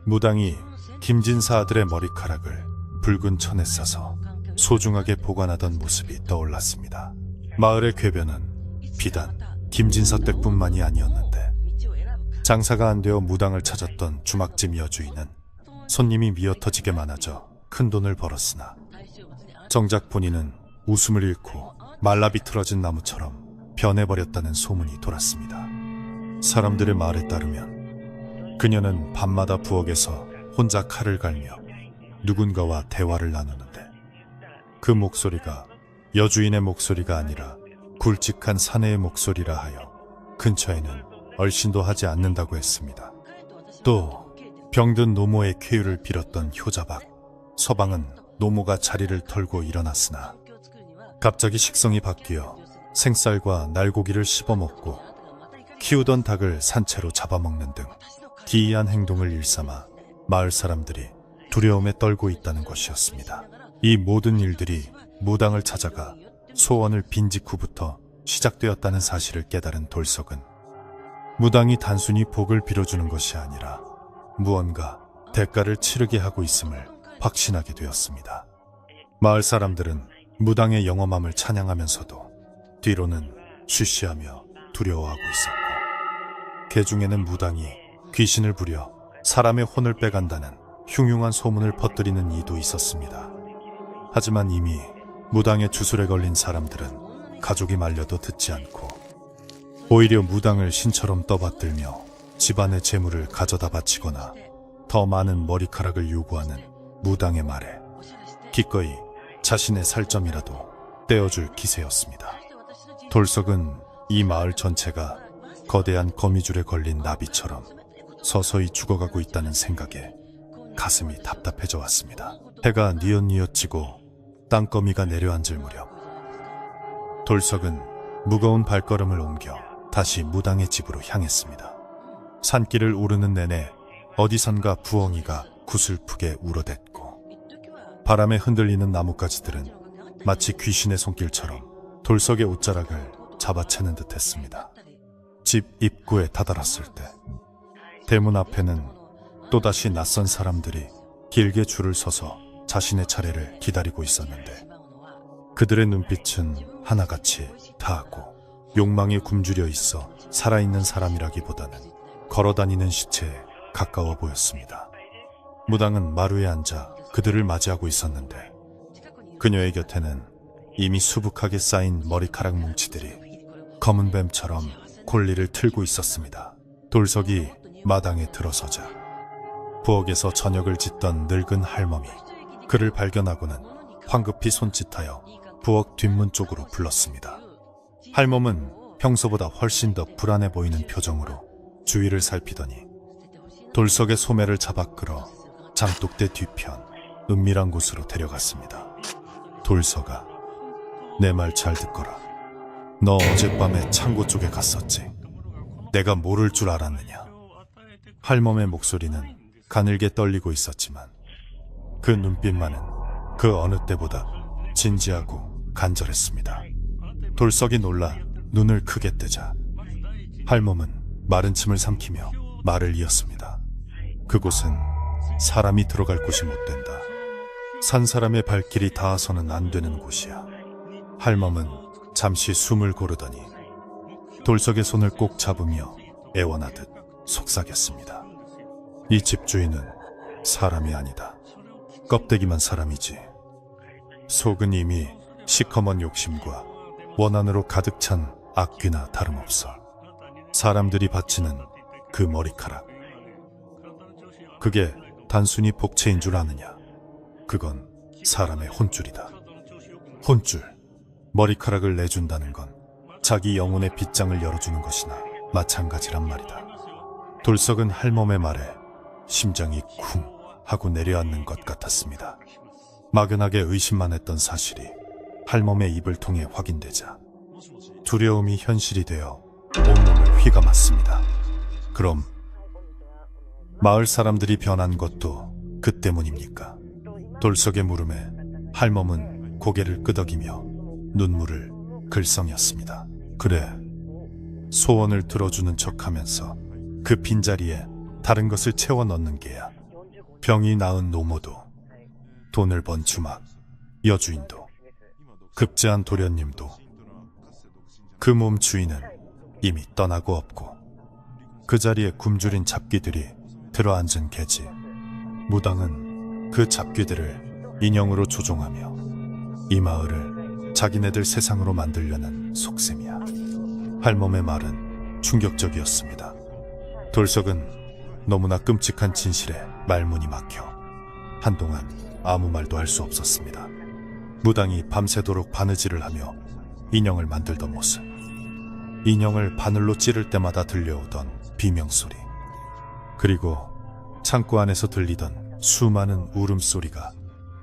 무당이 김진사 아들의 머리카락을 붉은 천에 싸서 소중하게 보관하던 모습이 떠올랐습니다. 마을의 궤변은 비단 김진사 댁뿐만이 아니었는데 장사가 안 되어 무당을 찾았던 주막집 여주인은 손님이 미어터지게 많아져 큰돈을 벌었으나 정작 본인은 웃음을 잃고 말라비틀어진 나무처럼 변해버렸다는 소문이 돌았습니다. 사람들의 말에 따르면 그녀는 밤마다 부엌에서 혼자 칼을 갈며 누군가와 대화를 나누는데 그 목소리가 여주인의 목소리가 아니라 굵직한 사내의 목소리라 하여 근처에는 얼씬도 하지 않는다고 했습니다. 또 병든 노모의 쾌유를 빌었던 효자박 서방은 노모가 자리를 털고 일어났으나 갑자기 식성이 바뀌어 생쌀과 날고기를 씹어먹고 키우던 닭을 산채로 잡아먹는 등 기이한 행동을 일삼아 마을 사람들이 두려움에 떨고 있다는 것이었습니다. 이 모든 일들이 무당을 찾아가 소원을 빈 직후부터 시작되었다는 사실을 깨달은 돌석은 무당이 단순히 복을 빌어주는 것이 아니라 무언가 대가를 치르게 하고 있음을 확신하게 되었습니다. 마을 사람들은 무당의 영험함을 찬양하면서도 뒤로는 쉬쉬하며 두려워하고 있었고, 개중에는 무당이 귀신을 부려 사람의 혼을 빼간다는 흉흉한 소문을 퍼뜨리는 이도 있었습니다. 하지만 이미 무당의 주술에 걸린 사람들은 가족이 말려도 듣지 않고 오히려 무당을 신처럼 떠받들며 집안의 재물을 가져다 바치거나 더 많은 머리카락을 요구하는 무당의 말에 기꺼이 자신의 살점이라도 떼어줄 기세였습니다. 돌석은 이 마을 전체가 거대한 거미줄에 걸린 나비처럼 서서히 죽어가고 있다는 생각에 가슴이 답답해져 왔습니다. 해가 뉘엿뉘엿 지고 땅거미가 내려앉을 무렵 돌석은 무거운 발걸음을 옮겨 다시 무당의 집으로 향했습니다. 산길을 오르는 내내 어디선가 부엉이가 구슬프게 울어댔고 바람에 흔들리는 나뭇가지들은 마치 귀신의 손길처럼 돌석의 옷자락을 잡아채는 듯 했습니다. 집 입구에 다다랐을 때 대문 앞에는 또다시 낯선 사람들이 길게 줄을 서서 자신의 차례를 기다리고 있었는데 그들의 눈빛은 하나같이 다하고 욕망에 굶주려 있어 살아있는 사람이라기보다는 걸어다니는 시체에 가까워 보였습니다. 무당은 마루에 앉아 그들을 맞이하고 있었는데 그녀의 곁에는 이미 수북하게 쌓인 머리카락 뭉치들이 검은 뱀처럼 콜리를 틀고 있었습니다. 돌석이 마당에 들어서자 부엌에서 저녁을 짓던 늙은 할멈이 그를 발견하고는 황급히 손짓하여 부엌 뒷문 쪽으로 불렀습니다. 할멈은 평소보다 훨씬 더 불안해 보이는 표정으로 주위를 살피더니 돌석의 소매를 잡아 끌어 장독대 뒤편 은밀한 곳으로 데려갔습니다. 돌석아, 내 말 잘 듣거라. 너 어젯밤에 창고 쪽에 갔었지. 내가 모를 줄 알았느냐. 할멈의 목소리는 가늘게 떨리고 있었지만 그 눈빛만은 그 어느 때보다 진지하고 간절했습니다. 돌석이 놀라 눈을 크게 뜨자 할멈은 마른 침을 삼키며 말을 이었습니다. 그곳은 사람이 들어갈 곳이 못 된다. 산 사람의 발길이 닿아서는 안 되는 곳이야. 할멈은 잠시 숨을 고르더니 돌석의 손을 꼭 잡으며 애원하듯 속삭였습니다. 이 집주인은 사람이 아니다. 껍데기만 사람이지. 속은 이미 시커먼 욕심과 원한으로 가득 찬 악귀나 다름없어. 사람들이 바치는 그 머리카락. 그게 단순히 복체인 줄 아느냐. 그건 사람의 혼줄이다. 혼줄. 머리카락을 내준다는 건 자기 영혼의 빗장을 열어주는 것이나 마찬가지란 말이다. 돌석은 할멈의 말에 심장이 쿵 하고 내려앉는 것 같았습니다. 막연하게 의심만 했던 사실이 할멈의 입을 통해 확인되자 두려움이 현실이 되어 온몸을 휘감았습니다. 그럼 마을 사람들이 변한 것도 그 때문입니까? 돌석의 물음에 할멈은 고개를 끄덕이며 눈물을 글썽였습니다. 그래, 소원을 들어주는 척하면서 그 빈자리에 다른 것을 채워 넣는 게야. 병이 나은 노모도, 돈을 번 주막, 여주인도, 급제한 도련님도 그 몸 주인은 이미 떠나고 없고 그 자리에 굶주린 잡귀들이 들어앉은 게지. 무당은 그 잡귀들을 인형으로 조종하며 이 마을을 자기네들 세상으로 만들려는 속셈이야. 할멈의 말은 충격적이었습니다. 돌석은 너무나 끔찍한 진실에 말문이 막혀 한동안 아무 말도 할 수 없었습니다. 무당이 밤새도록 바느질을 하며 인형을 만들던 모습, 인형을 바늘로 찌를 때마다 들려오던 비명소리, 그리고 창고 안에서 들리던 수많은 울음소리가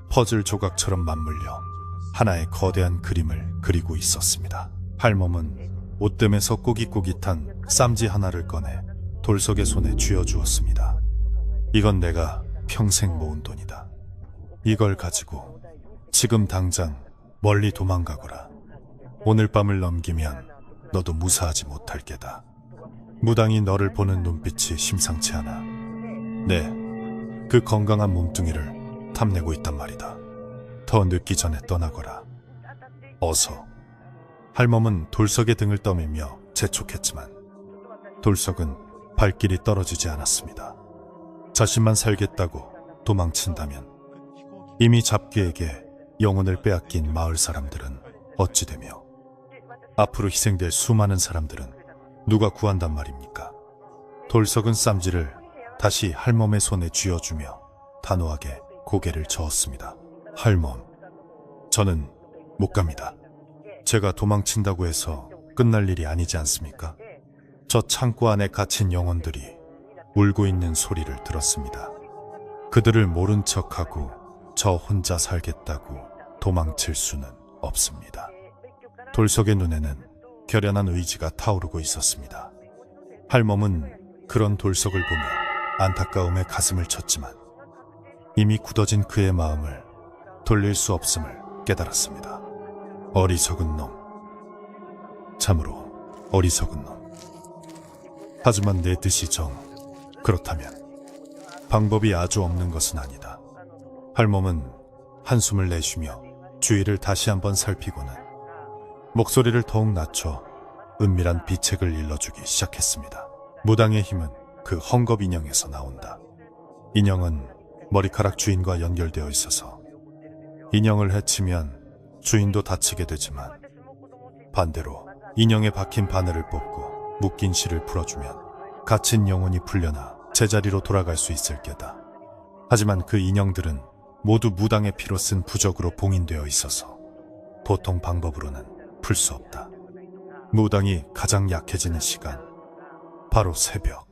퍼즐 조각처럼 맞물려 하나의 거대한 그림을 그리고 있었습니다. 할멈은 옷댐에서 꼬깃꼬깃한 쌈지 하나를 꺼내 돌석의 손에 쥐어주었습니다. 이건 내가 평생 모은 돈이다. 이걸 가지고 지금 당장 멀리 도망가거라. 오늘 밤을 넘기면 너도 무사하지 못할 게다. 무당이 너를 보는 눈빛이 심상치 않아. 네, 그 건강한 몸뚱이를 탐내고 있단 말이다. 더 늦기 전에 떠나거라. 어서. 할멈은 돌석의 등을 떠밀며 재촉했지만 돌석은 발길이 떨어지지 않았습니다. 자신만 살겠다고 도망친다면 이미 잡귀에게 영혼을 빼앗긴 마을 사람들은 어찌 되며 앞으로 희생될 수많은 사람들은 누가 구한단 말입니까? 돌석은 쌈지를 다시 할멈의 손에 쥐어주며 단호하게 고개를 저었습니다. 할멈, 저는 못 갑니다. 제가 도망친다고 해서 끝날 일이 아니지 않습니까? 저 창고 안에 갇힌 영혼들이 울고 있는 소리를 들었습니다. 그들을 모른 척하고 저 혼자 살겠다고 도망칠 수는 없습니다. 돌석의 눈에는 결연한 의지가 타오르고 있었습니다. 할멈은 그런 돌석을 보며 안타까움에 가슴을 쳤지만 이미 굳어진 그의 마음을 돌릴 수 없음을 깨달았습니다. 어리석은 놈. 참으로 어리석은 놈. 하지만 내 뜻이 정. 그렇다면 방법이 아주 없는 것은 아니다. 할멈은 한숨을 내쉬며 주위를 다시 한번 살피고는 목소리를 더욱 낮춰 은밀한 비책을 일러주기 시작했습니다. 무당의 힘은 그 헝겊 인형에서 나온다. 인형은 머리카락 주인과 연결되어 있어서 인형을 해치면 주인도 다치게 되지만 반대로 인형에 박힌 바늘을 뽑고 묶인 실을 풀어주면 갇힌 영혼이 풀려나 제자리로 돌아갈 수 있을 게다. 하지만 그 인형들은 모두 무당의 피로 쓴 부적으로 봉인되어 있어서 보통 방법으로는 풀 수 없다. 무당이 가장 약해지는 시간, 바로 새벽,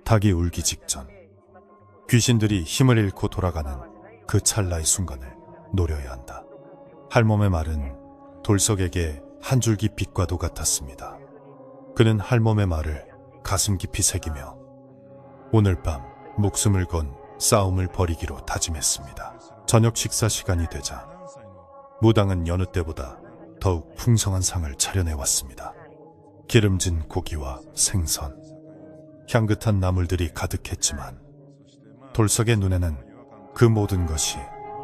닭이 울기 직전, 귀신들이 힘을 잃고 돌아가는 그 찰나의 순간을 노려야 한다. 할멈의 말은 돌석에게 한 줄기 빛과도 같았습니다. 그는 할멈의 말을 가슴 깊이 새기며 오늘 밤 목숨을 건 싸움을 벌이기로 다짐했습니다. 저녁 식사 시간이 되자 무당은 여느 때보다 더욱 풍성한 상을 차려내왔습니다. 기름진 고기와 생선, 향긋한 나물들이 가득했지만 돌석의 눈에는 그 모든 것이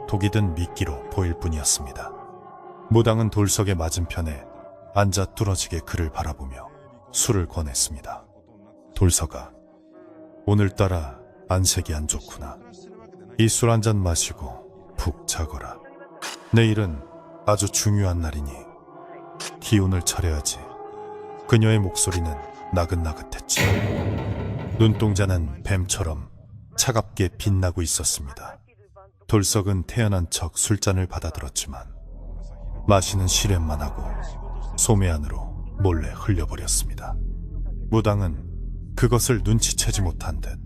독이 든 미끼로 보일 뿐이었습니다. 무당은 돌석의 맞은편에 앉아 뚫어지게 그를 바라보며 술을 권했습니다. 돌석아, 오늘따라 안색이 안 좋구나. 이 술 한 잔 마시고 푹 자거라. 내일은 아주 중요한 날이니 기운을 차려야지. 그녀의 목소리는 나긋나긋했지. 눈동자는 뱀처럼 차갑게 빛나고 있었습니다. 돌석은 태연한 척 술잔을 받아들었지만 마시는 시련만 하고 소매 안으로 몰래 흘려버렸습니다. 무당은 그것을 눈치채지 못한 듯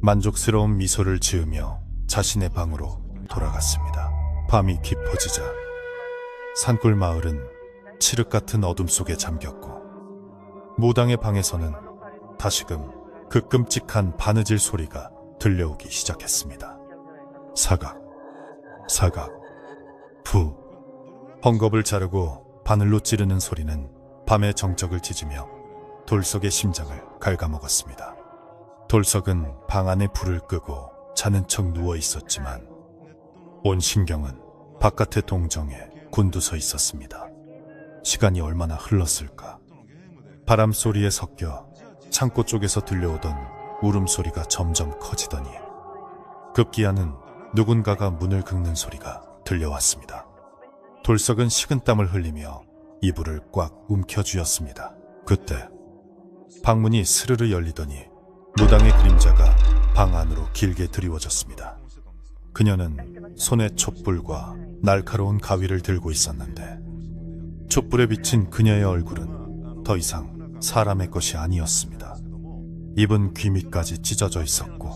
만족스러운 미소를 지으며 자신의 방으로 돌아갔습니다. 밤이 깊어지자 산골 마을은 칠흑 같은 어둠 속에 잠겼고 무당의 방에서는 다시금 그 끔찍한 바느질 소리가 들려오기 시작했습니다. 사각, 사각, 푸. 헝겊을 자르고 바늘로 찌르는 소리는 밤의 정적을 찢으며 돌석의 심장을 갉아먹었습니다. 돌석은 방 안에 불을 끄고 자는 척 누워 있었지만 온 신경은 바깥의 동정에 곤두서 있었습니다. 시간이 얼마나 흘렀을까. 바람 소리에 섞여 창고 쪽에서 들려오던 울음소리가 점점 커지더니 급기야는 누군가가 문을 긁는 소리가 들려왔습니다. 돌석은 식은땀을 흘리며 이불을 꽉 움켜쥐었습니다. 그때 방문이 스르르 열리더니 무당의 그림자가 방 안으로 길게 드리워졌습니다. 그녀는 손에 촛불과 날카로운 가위를 들고 있었는데 촛불에 비친 그녀의 얼굴은 더 이상 사람의 것이 아니었습니다. 입은 귀 밑까지 찢어져 있었고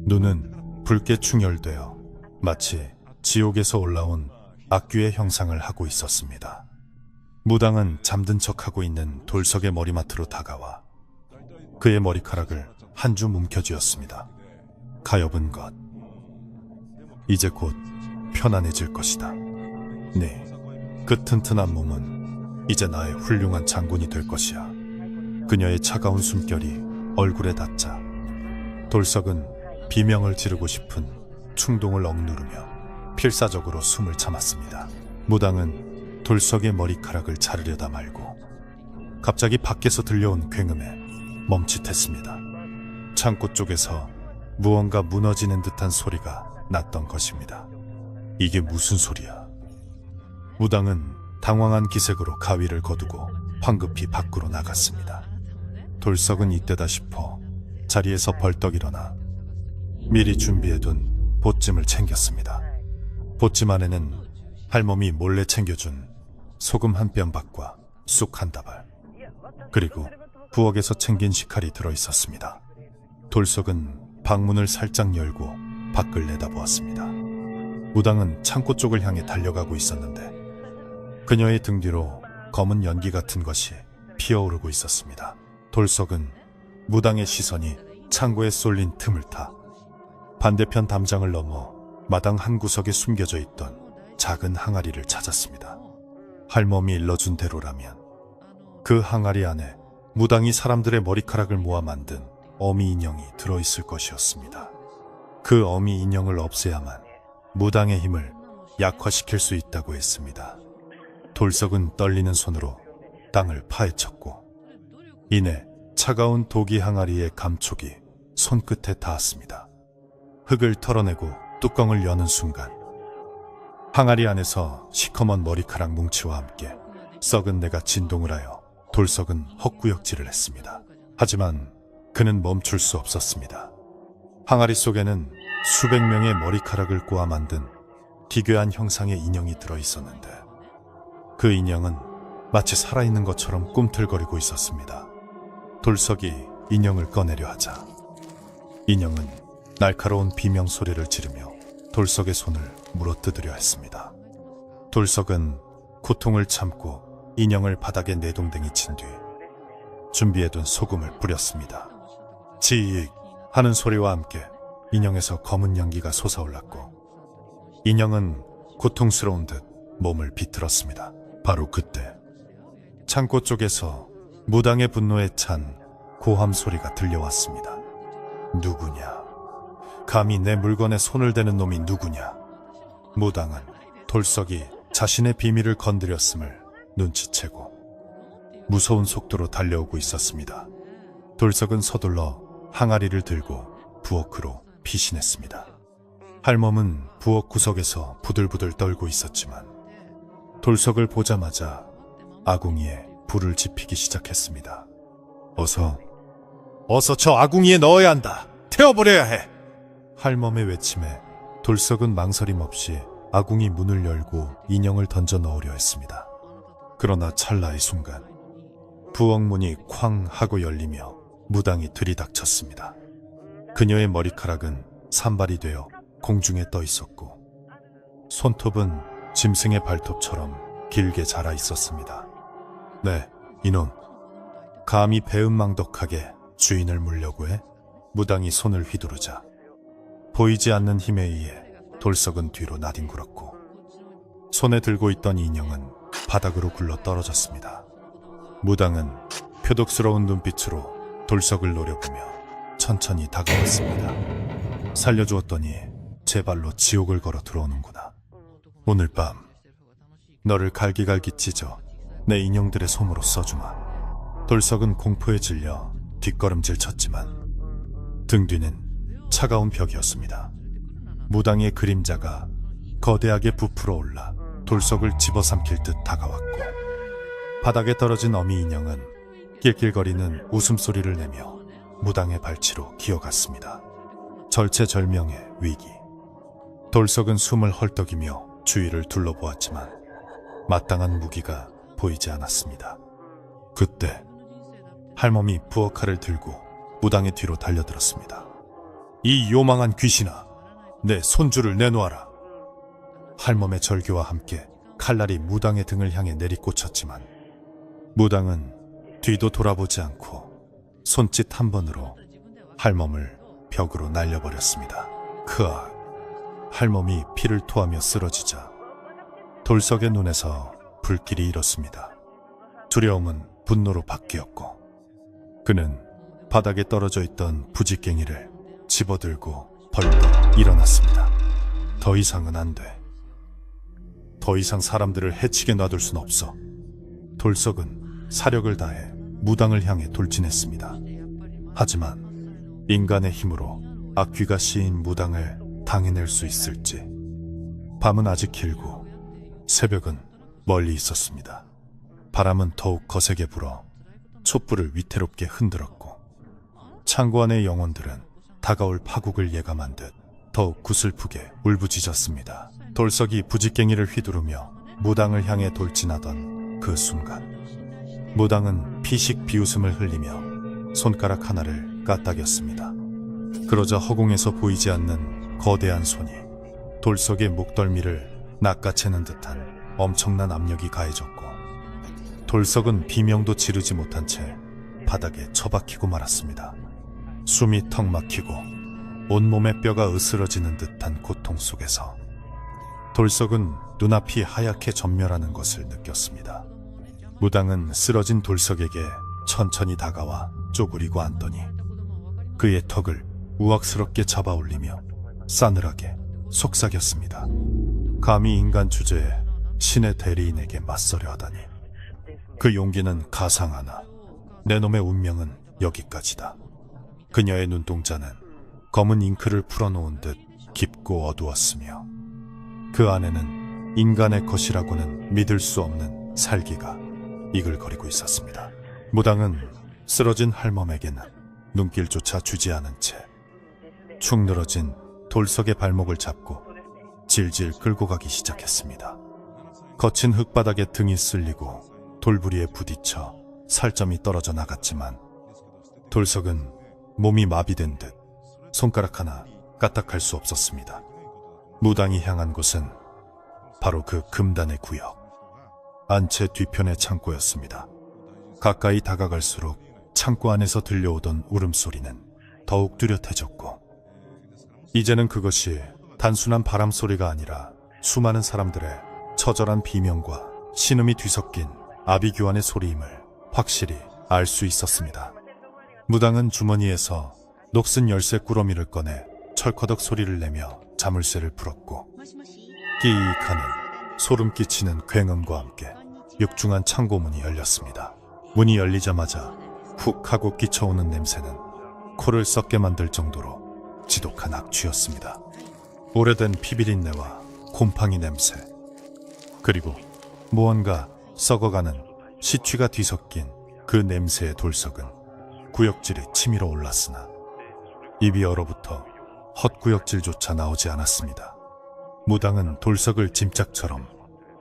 눈은 붉게 충혈되어 마치 지옥에서 올라온 악귀의 형상을 하고 있었습니다. 무당은 잠든 척하고 있는 돌석의 머리맡으로 다가와 그의 머리카락을 한 줌 움켜쥐었습니다. 가엾은 것, 이제 곧 편안해질 것이다. 네, 그 튼튼한 몸은 이제 나의 훌륭한 장군이 될 것이야. 그녀의 차가운 숨결이 얼굴에 닿자 돌석은 비명을 지르고 싶은 충동을 억누르며 필사적으로 숨을 참았습니다. 무당은 돌석의 머리카락을 자르려다 말고 갑자기 밖에서 들려온 굉음에 멈칫했습니다. 창고 쪽에서 무언가 무너지는 듯한 소리가 났던 것입니다. 이게 무슨 소리야? 무당은 당황한 기색으로 가위를 거두고 황급히 밖으로 나갔습니다. 돌석은 이때다 싶어 자리에서 벌떡 일어나 미리 준비해둔 보찜을 챙겼습니다. 보찜 안에는 할멈이 몰래 챙겨준 소금 한 뼘밥과 쑥 한 다발, 그리고 부엌에서 챙긴 식칼이 들어있었습니다. 돌석은 방문을 살짝 열고 밖을 내다보았습니다. 무당은 창고 쪽을 향해 달려가고 있었는데 그녀의 등 뒤로 검은 연기 같은 것이 피어오르고 있었습니다. 돌석은 무당의 시선이 창고에 쏠린 틈을 타 반대편 담장을 넘어 마당 한 구석에 숨겨져 있던 작은 항아리를 찾았습니다. 할멈이 일러준 대로라면 그 항아리 안에 무당이 사람들의 머리카락을 모아 만든 어미 인형이 들어있을 것이었습니다. 그 어미 인형을 없애야만 무당의 힘을 약화시킬 수 있다고 했습니다. 돌석은 떨리는 손으로 땅을 파헤쳤고 이내 차가운 도기 항아리의 감촉이 손끝에 닿았습니다. 흙을 털어내고 뚜껑을 여는 순간 항아리 안에서 시커먼 머리카락 뭉치와 함께 썩은 내가 진동을 하여 돌석은 헛구역질을 했습니다. 하지만 그는 멈출 수 없었습니다. 항아리 속에는 수백 명의 머리카락을 꼬아 만든 기괴한 형상의 인형이 들어있었는데 그 인형은 마치 살아있는 것처럼 꿈틀거리고 있었습니다. 돌석이 인형을 꺼내려 하자 인형은 날카로운 비명 소리를 지르며 돌석의 손을 물어뜯으려 했습니다. 돌석은 고통을 참고 인형을 바닥에 내동댕이 친 뒤 준비해둔 소금을 뿌렸습니다. 지익 하는 소리와 함께 인형에서 검은 연기가 솟아올랐고 인형은 고통스러운 듯 몸을 비틀었습니다. 바로 그때 창고 쪽에서 무당의 분노에 찬 고함 소리가 들려왔습니다. 누구냐? 감히 내 물건에 손을 대는 놈이 누구냐? 무당은 돌석이 자신의 비밀을 건드렸음을 눈치채고 무서운 속도로 달려오고 있었습니다. 돌석은 서둘러 항아리를 들고 부엌으로 피신했습니다. 할멈은 부엌 구석에서 부들부들 떨고 있었지만 돌석을 보자마자 아궁이에 불을 지피기 시작했습니다. 어서 저 아궁이에 넣어야 한다. 태워버려야 해. 할멈의 외침에 돌석은 망설임 없이 아궁이 문을 열고 인형을 던져 넣으려 했습니다. 그러나 찰나의 순간 부엌 문이 쾅 하고 열리며 무당이 들이닥쳤습니다. 그녀의 머리카락은 산발이 되어 공중에 떠 있었고 손톱은 짐승의 발톱처럼 길게 자라 있었습니다. 네, 이놈. 감히 배은망덕하게 주인을 물려고 해? 무당이 손을 휘두르자 보이지 않는 힘에 의해 돌석은 뒤로 나뒹굴었고 손에 들고 있던 인형은 바닥으로 굴러 떨어졌습니다. 무당은 표독스러운 눈빛으로 돌석을 노려보며 천천히 다가왔습니다. 살려주었더니 제 발로 지옥을 걸어 들어오는구나. 오늘 밤 너를 갈기갈기 찢어 내 인형들의 솜으로 써주마. 돌석은 공포에 질려 뒷걸음질 쳤지만 등 뒤는 차가운 벽이었습니다. 무당의 그림자가 거대하게 부풀어 올라 돌석을 집어삼킬 듯 다가왔고 바닥에 떨어진 어미 인형은 낄낄거리는 웃음소리를 내며 무당의 발치로 기어갔습니다. 절체절명의 위기. 돌석은 숨을 헐떡이며 주위를 둘러보았지만 마땅한 무기가 보이지 않았습니다. 그때 할멈이 부엌칼을 들고 무당의 뒤로 달려들었습니다. 이 요망한 귀신아, 내 손주를 내놓아라. 할멈의 절규와 함께 칼날이 무당의 등을 향해 내리꽂혔지만 무당은 뒤도 돌아보지 않고 손짓 한 번으로 할멈을 벽으로 날려버렸습니다. 크악! 할멈이 피를 토하며 쓰러지자 돌석의 눈에서 불길이 일었습니다. 두려움은 분노로 바뀌었고 그는 바닥에 떨어져 있던 부지깽이를 집어들고 벌떡 일어났습니다. 더 이상은 안 돼. 더 이상 사람들을 해치게 놔둘 순 없어. 돌석은 사력을 다해 무당을 향해 돌진했습니다. 하지만 인간의 힘으로 악귀가 씌인 무당을 당해낼 수 있을지. 밤은 아직 길고 새벽은 멀리 있었습니다. 바람은 더욱 거세게 불어 촛불을 위태롭게 흔들었고 창고 안의 영혼들은 다가올 파국을 예감한 듯 더욱 구슬프게 울부짖었습니다. 돌석이 부지깽이를 휘두르며 무당을 향해 돌진하던 그 순간 무당은 피식 비웃음을 흘리며 손가락 하나를 까딱였습니다. 그러자 허공에서 보이지 않는 거대한 손이 돌석의 목덜미를 낚아채는 듯한 엄청난 압력이 가해졌고 돌석은 비명도 지르지 못한 채 바닥에 처박히고 말았습니다. 숨이 턱 막히고 온몸의 뼈가 으스러지는 듯한 고통 속에서 돌석은 눈앞이 하얗게 전멸하는 것을 느꼈습니다. 무당은 쓰러진 돌석에게 천천히 다가와 쪼그리고 앉더니 그의 턱을 우악스럽게 잡아올리며 싸늘하게 속삭였습니다. 감히 인간 주제에 신의 대리인에게 맞서려 하다니. 그 용기는 가상하나 내 놈의 운명은 여기까지다. 그녀의 눈동자는 검은 잉크를 풀어놓은 듯 깊고 어두웠으며 그 안에는 인간의 것이라고는 믿을 수 없는 살기가 이글거리고 있었습니다. 무당은 쓰러진 할멈에게는 눈길조차 주지 않은 채 축 늘어진 돌석의 발목을 잡고 질질 끌고 가기 시작했습니다. 거친 흙바닥에 등이 쓸리고 돌부리에 부딪혀 살점이 떨어져 나갔지만 돌석은 몸이 마비된 듯 손가락 하나 까딱할 수 없었습니다. 무당이 향한 곳은 바로 그 금단의 구역, 안채 뒤편의 창고였습니다. 가까이 다가갈수록 창고 안에서 들려오던 울음소리는 더욱 뚜렷해졌고, 이제는 그것이 단순한 바람소리가 아니라 수많은 사람들의 처절한 비명과 신음이 뒤섞인 아비규환의 소리임을 확실히 알 수 있었습니다. 무당은 주머니에서 녹슨 열쇠 꾸러미를 꺼내 철커덕 소리를 내며 자물쇠를 풀었고, 끼익하는 소름 끼치는 굉음과 함께 육중한 창고문이 열렸습니다. 문이 열리자마자 훅 하고 끼쳐오는 냄새는 코를 썩게 만들 정도로 지독한 악취였습니다. 오래된 피비린내와 곰팡이 냄새, 그리고 무언가 썩어가는 시취가 뒤섞인 그 냄새의 돌석은 구역질이 치밀어 올랐으나 입이 얼어붙어 헛구역질조차 나오지 않았습니다. 무당은 돌석을 짐짝처럼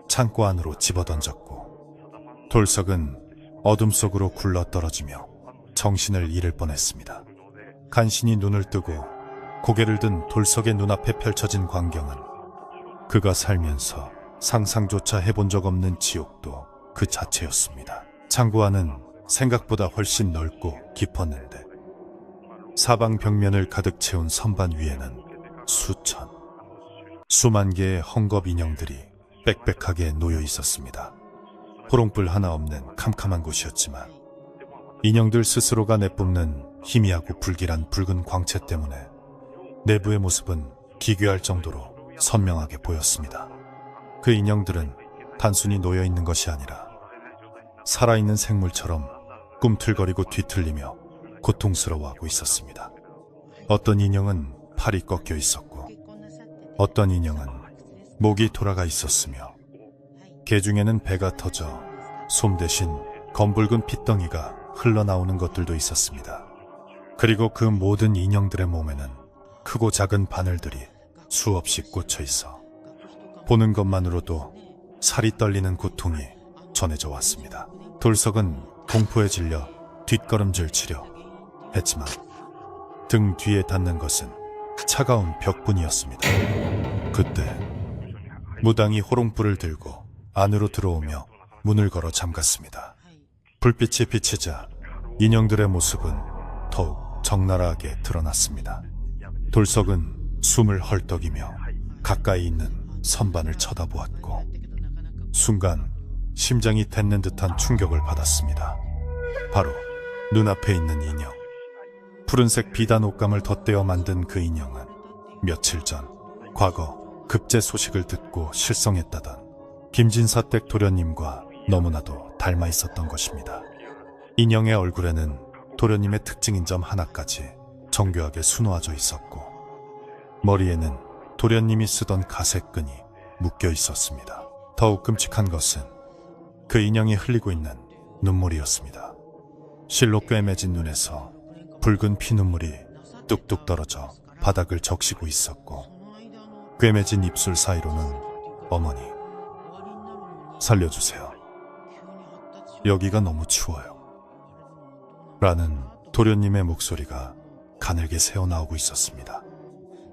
창고 안으로 집어던졌고, 돌석은 어둠 속으로 굴러떨어지며 정신을 잃을 뻔했습니다. 간신히 눈을 뜨고 고개를 든 돌석의 눈앞에 펼쳐진 광경은 그가 살면서 상상조차 해본 적 없는 지옥도 그 자체였습니다. 창고 안은 생각보다 훨씬 넓고 깊었는데, 사방 벽면을 가득 채운 선반 위에는 수만 개의 헝겊 인형들이 빽빽하게 놓여 있었습니다. 호롱불 하나 없는 캄캄한 곳이었지만 인형들 스스로가 내뿜는 희미하고 불길한 붉은 광채 때문에 내부의 모습은 기괴할 정도로 선명하게 보였습니다. 그 인형들은 단순히 놓여 있는 것이 아니라 살아있는 생물처럼 꿈틀거리고 뒤틀리며 고통스러워하고 있었습니다. 어떤 인형은 팔이 꺾여 있었고, 어떤 인형은 목이 돌아가 있었으며, 개 중에는 배가 터져 솜 대신 검붉은 핏덩이가 흘러나오는 것들도 있었습니다. 그리고 그 모든 인형들의 몸에는 크고 작은 바늘들이 수없이 꽂혀 있어 보는 것만으로도 살이 떨리는 고통이 전해져 왔습니다. 돌석은 공포에 질려 뒷걸음질 치려 했지만 등 뒤에 닿는 것은 차가운 벽뿐이었습니다. 그때 무당이 호롱불을 들고 안으로 들어오며 문을 걸어 잠갔습니다. 불빛이 비치자 인형들의 모습은 더욱 적나라하게 드러났습니다. 돌석은 숨을 헐떡이며 가까이 있는 선반을 쳐다보았고, 순간 심장이 솟는 듯한 충격을 받았습니다. 바로 눈앞에 있는 인형. 푸른색 비단 옷감을 덧대어 만든 그 인형은 며칠 전 과거 급제 소식을 듣고 실성했다던 김진사댁 도련님과 너무나도 닮아 있었던 것입니다. 인형의 얼굴에는 도련님의 특징인 점 하나까지 정교하게 수놓아져 있었고, 머리에는 도련님이 쓰던 가색끈이 묶여 있었습니다. 더욱 끔찍한 것은 그 인형이 흘리고 있는 눈물이었습니다. 실로 꿰매진 눈에서 붉은 피눈물이 뚝뚝 떨어져 바닥을 적시고 있었고, 꿰매진 입술 사이로는 어머니, 살려주세요. 여기가 너무 추워요. 라는 도련님의 목소리가 가늘게 새어나오고 있었습니다.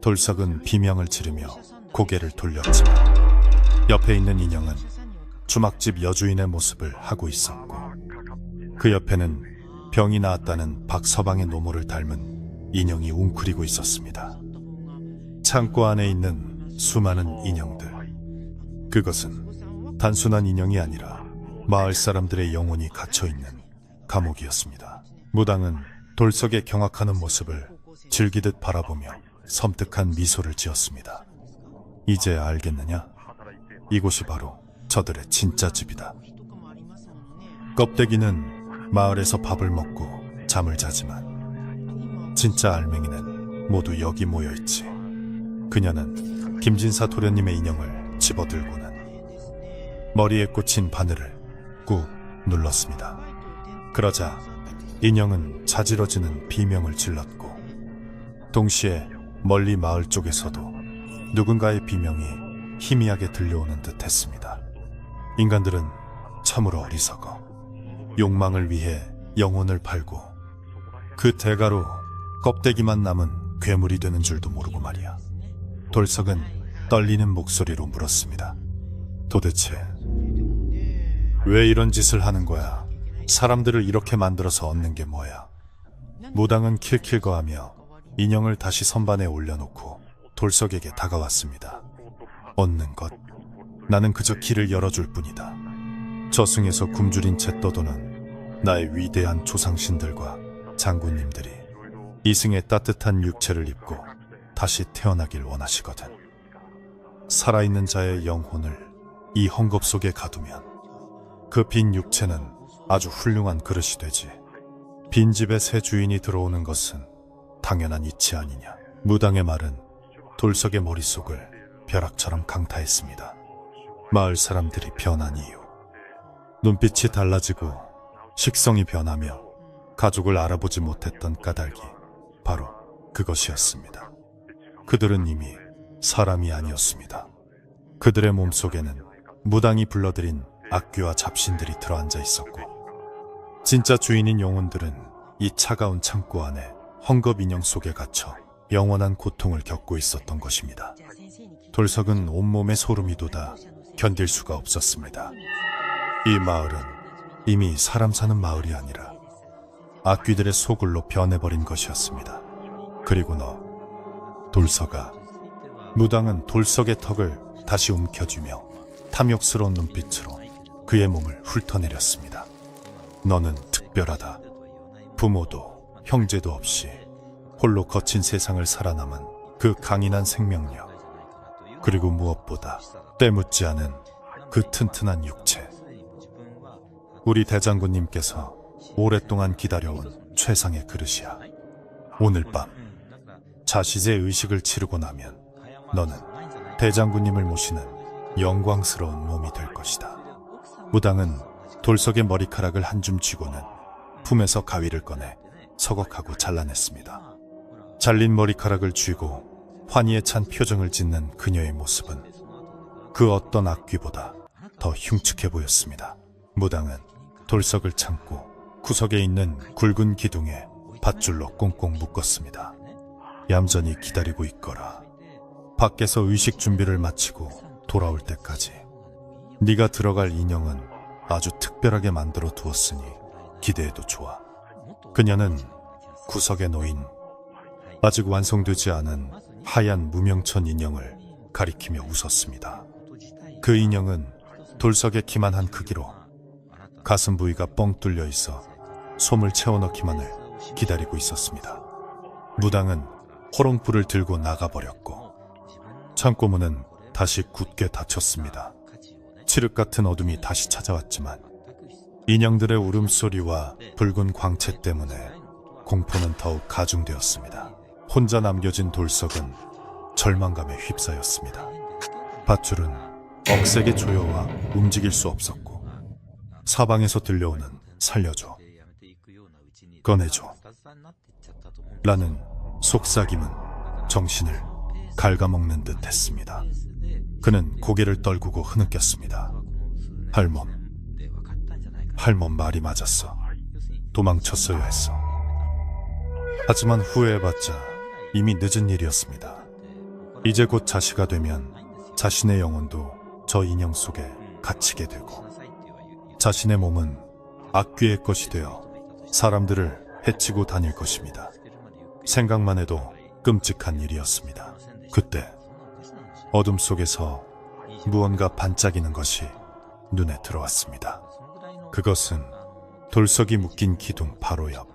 돌석은 비명을 지르며 고개를 돌렸지만 옆에 있는 인형은 주막집 여주인의 모습을 하고 있었고, 그 옆에는 병이 나았다는 박서방의 노모를 닮은 인형이 웅크리고 있었습니다. 창고 안에 있는 수많은 인형들, 그것은 단순한 인형이 아니라 마을 사람들의 영혼이 갇혀있는 감옥이었습니다. 무당은 돌석의 경악하는 모습을 즐기듯 바라보며 섬뜩한 미소를 지었습니다. 이제 알겠느냐? 이곳이 바로 저들의 진짜 집이다. 껍데기는 마을에서 밥을 먹고 잠을 자지만 진짜 알맹이는 모두 여기 모여있지. 그녀는 김진사 도련님의 인형을 집어들고는 머리에 꽂힌 바늘을 꾹 눌렀습니다. 그러자 인형은 자지러지는 비명을 질렀고, 동시에 멀리 마을 쪽에서도 누군가의 비명이 희미하게 들려오는 듯 했습니다. 인간들은 참으로 어리석어 욕망을 위해 영혼을 팔고 그 대가로 껍데기만 남은 괴물이 되는 줄도 모르고 말이야. 돌석은 떨리는 목소리로 물었습니다. 도대체 왜 이런 짓을 하는 거야? 사람들을 이렇게 만들어서 얻는 게 뭐야? 무당은 킬킬거하며 인형을 다시 선반에 올려놓고 돌석에게 다가왔습니다. 얻는 것? 나는 그저 길을 열어줄 뿐이다. 저승에서 굶주린 채 떠도는 나의 위대한 조상신들과 장군님들이 이승의 따뜻한 육체를 입고 다시 태어나길 원하시거든. 살아있는 자의 영혼을 이 헝겊 속에 가두면 그 빈 육체는 아주 훌륭한 그릇이 되지. 빈집에 새 주인이 들어오는 것은 당연한 이치 아니냐. 무당의 말은 돌석의 머릿속을 벼락처럼 강타했습니다. 마을 사람들이 변한 이유, 눈빛이 달라지고 식성이 변하며 가족을 알아보지 못했던 까닭이 바로 그것이었습니다. 그들은 이미 사람이 아니었습니다. 그들의 몸속에는 무당이 불러들인 악귀와 잡신들이 들어앉아 있었고, 진짜 주인인 영혼들은 이 차가운 창고 안에 헝겊 인형 속에 갇혀 영원한 고통을 겪고 있었던 것입니다. 돌석은 온몸에 소름이 돋아 견딜 수가 없었습니다. 이 마을은 이미 사람 사는 마을이 아니라 악귀들의 소굴로 변해버린 것이었습니다. 그리고 너, 돌석아. 무당은 돌석의 턱을 다시 움켜쥐며 탐욕스러운 눈빛으로 그의 몸을 훑어내렸습니다. 너는 특별하다. 부모도 형제도 없이 홀로 거친 세상을 살아남은 그 강인한 생명력, 그리고 무엇보다 때묻지 않은 그 튼튼한 육체. 우리 대장군님께서 오랫동안 기다려온 최상의 그릇이야. 오늘 밤 자시제 의식을 치르고 나면 너는 대장군님을 모시는 영광스러운 몸이 될 것이다. 무당은 돌석의 머리카락을 한 줌 쥐고는 품에서 가위를 꺼내 서걱하고 잘라냈습니다. 잘린 머리카락을 쥐고 환희에 찬 표정을 짓는 그녀의 모습은 그 어떤 악귀보다 더 흉측해 보였습니다. 무당은 돌석을 참고 구석에 있는 굵은 기둥에 밧줄로 꽁꽁 묶었습니다. 얌전히 기다리고 있거라. 밖에서 의식 준비를 마치고 돌아올 때까지 네가 들어갈 인형은 아주 특별하게 만들어 두었으니 기대해도 좋아. 그녀는 구석에 놓인 아직 완성되지 않은 하얀 무명천 인형을 가리키며 웃었습니다. 그 인형은 돌석의 키만한 크기로 가슴 부위가 뻥 뚫려 있어 솜을 채워넣기만을 기다리고 있었습니다. 무당은 호롱불을 들고 나가버렸고 창고문은 다시 굳게 닫혔습니다. 칠흑 같은 어둠이 다시 찾아왔지만 인형들의 울음소리와 붉은 광채 때문에 공포는 더욱 가중되었습니다. 혼자 남겨진 돌석은 절망감에 휩싸였습니다. 밧줄은 억세게 조여와 움직일 수 없었고 사방에서 들려오는 살려줘, 꺼내줘 라는 속삭임은 정신을 갉아먹는 듯 했습니다. 그는 고개를 떨구고 흐느꼈습니다. 할멈 말이 맞았어. 도망쳤어야 했어. 하지만 후회해봤자 이미 늦은 일이었습니다. 이제 곧 자시가 되면 자신의 영혼도 저 인형 속에 갇히게 되고 자신의 몸은 악귀의 것이 되어 사람들을 해치고 다닐 것입니다. 생각만 해도 끔찍한 일이었습니다. 그때 어둠 속에서 무언가 반짝이는 것이 눈에 들어왔습니다. 그것은 돌석이 묶인 기둥 바로 옆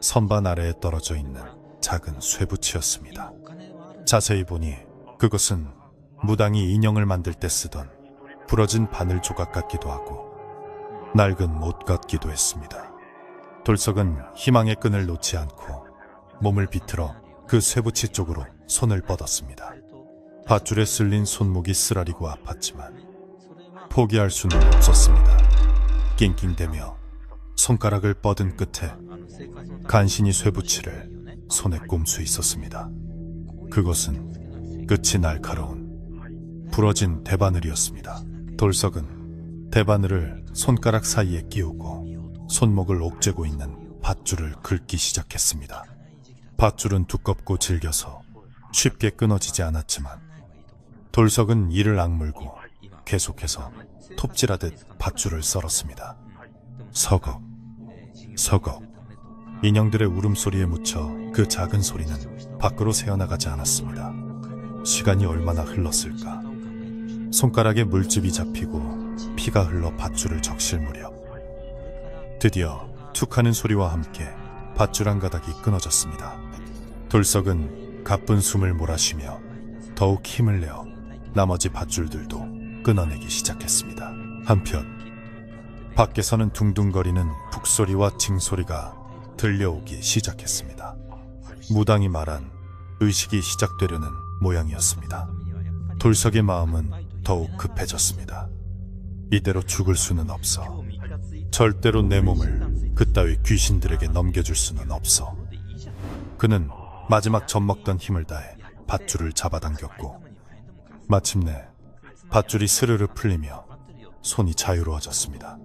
선반 아래에 떨어져 있는 작은 쇠붙이였습니다. 자세히 보니 그것은 무당이 인형을 만들 때 쓰던 부러진 바늘 조각 같기도 하고 낡은 못 같기도 했습니다. 돌석은 희망의 끈을 놓지 않고 몸을 비틀어 그 쇠붙이 쪽으로 손을 뻗었습니다. 밧줄에 쓸린 손목이 쓰라리고 아팠지만 포기할 수는 없었습니다. 낑낑대며 손가락을 뻗은 끝에 간신히 쇠붙이를 손에 꼽을 수 있었습니다. 그것은 끝이 날카로운 부러진 대바늘이었습니다. 돌석은 대바늘을 손가락 사이에 끼우고 손목을 옥죄고 있는 밧줄을 긁기 시작했습니다. 밧줄은 두껍고 질겨서 쉽게 끊어지지 않았지만 돌석은 이를 악물고 계속해서 톱질하듯 밧줄을 썰었습니다. 서걱 서걱. 인형들의 울음소리에 묻혀 그 작은 소리는 밖으로 새어나가지 않았습니다. 시간이 얼마나 흘렀을까. 손가락에 물집이 잡히고 피가 흘러 밧줄을 적실 무렵 드디어 툭하는 소리와 함께 밧줄 한 가닥이 끊어졌습니다. 돌석은 가쁜 숨을 몰아쉬며 더욱 힘을 내어 나머지 밧줄들도 끊어내기 시작했습니다. 한편 밖에서는 둥둥거리는 북소리와 징소리가 들려오기 시작했습니다. 무당이 말한 의식이 시작되려는 모양이었습니다. 돌석의 마음은 더욱 급해졌습니다. 이대로 죽을 수는 없어. 절대로 내 몸을 그따위 귀신들에게 넘겨줄 수는 없어. 그는 마지막 젖먹던 힘을 다해 밧줄을 잡아당겼고 마침내 밧줄이 스르르 풀리며 손이 자유로워졌습니다.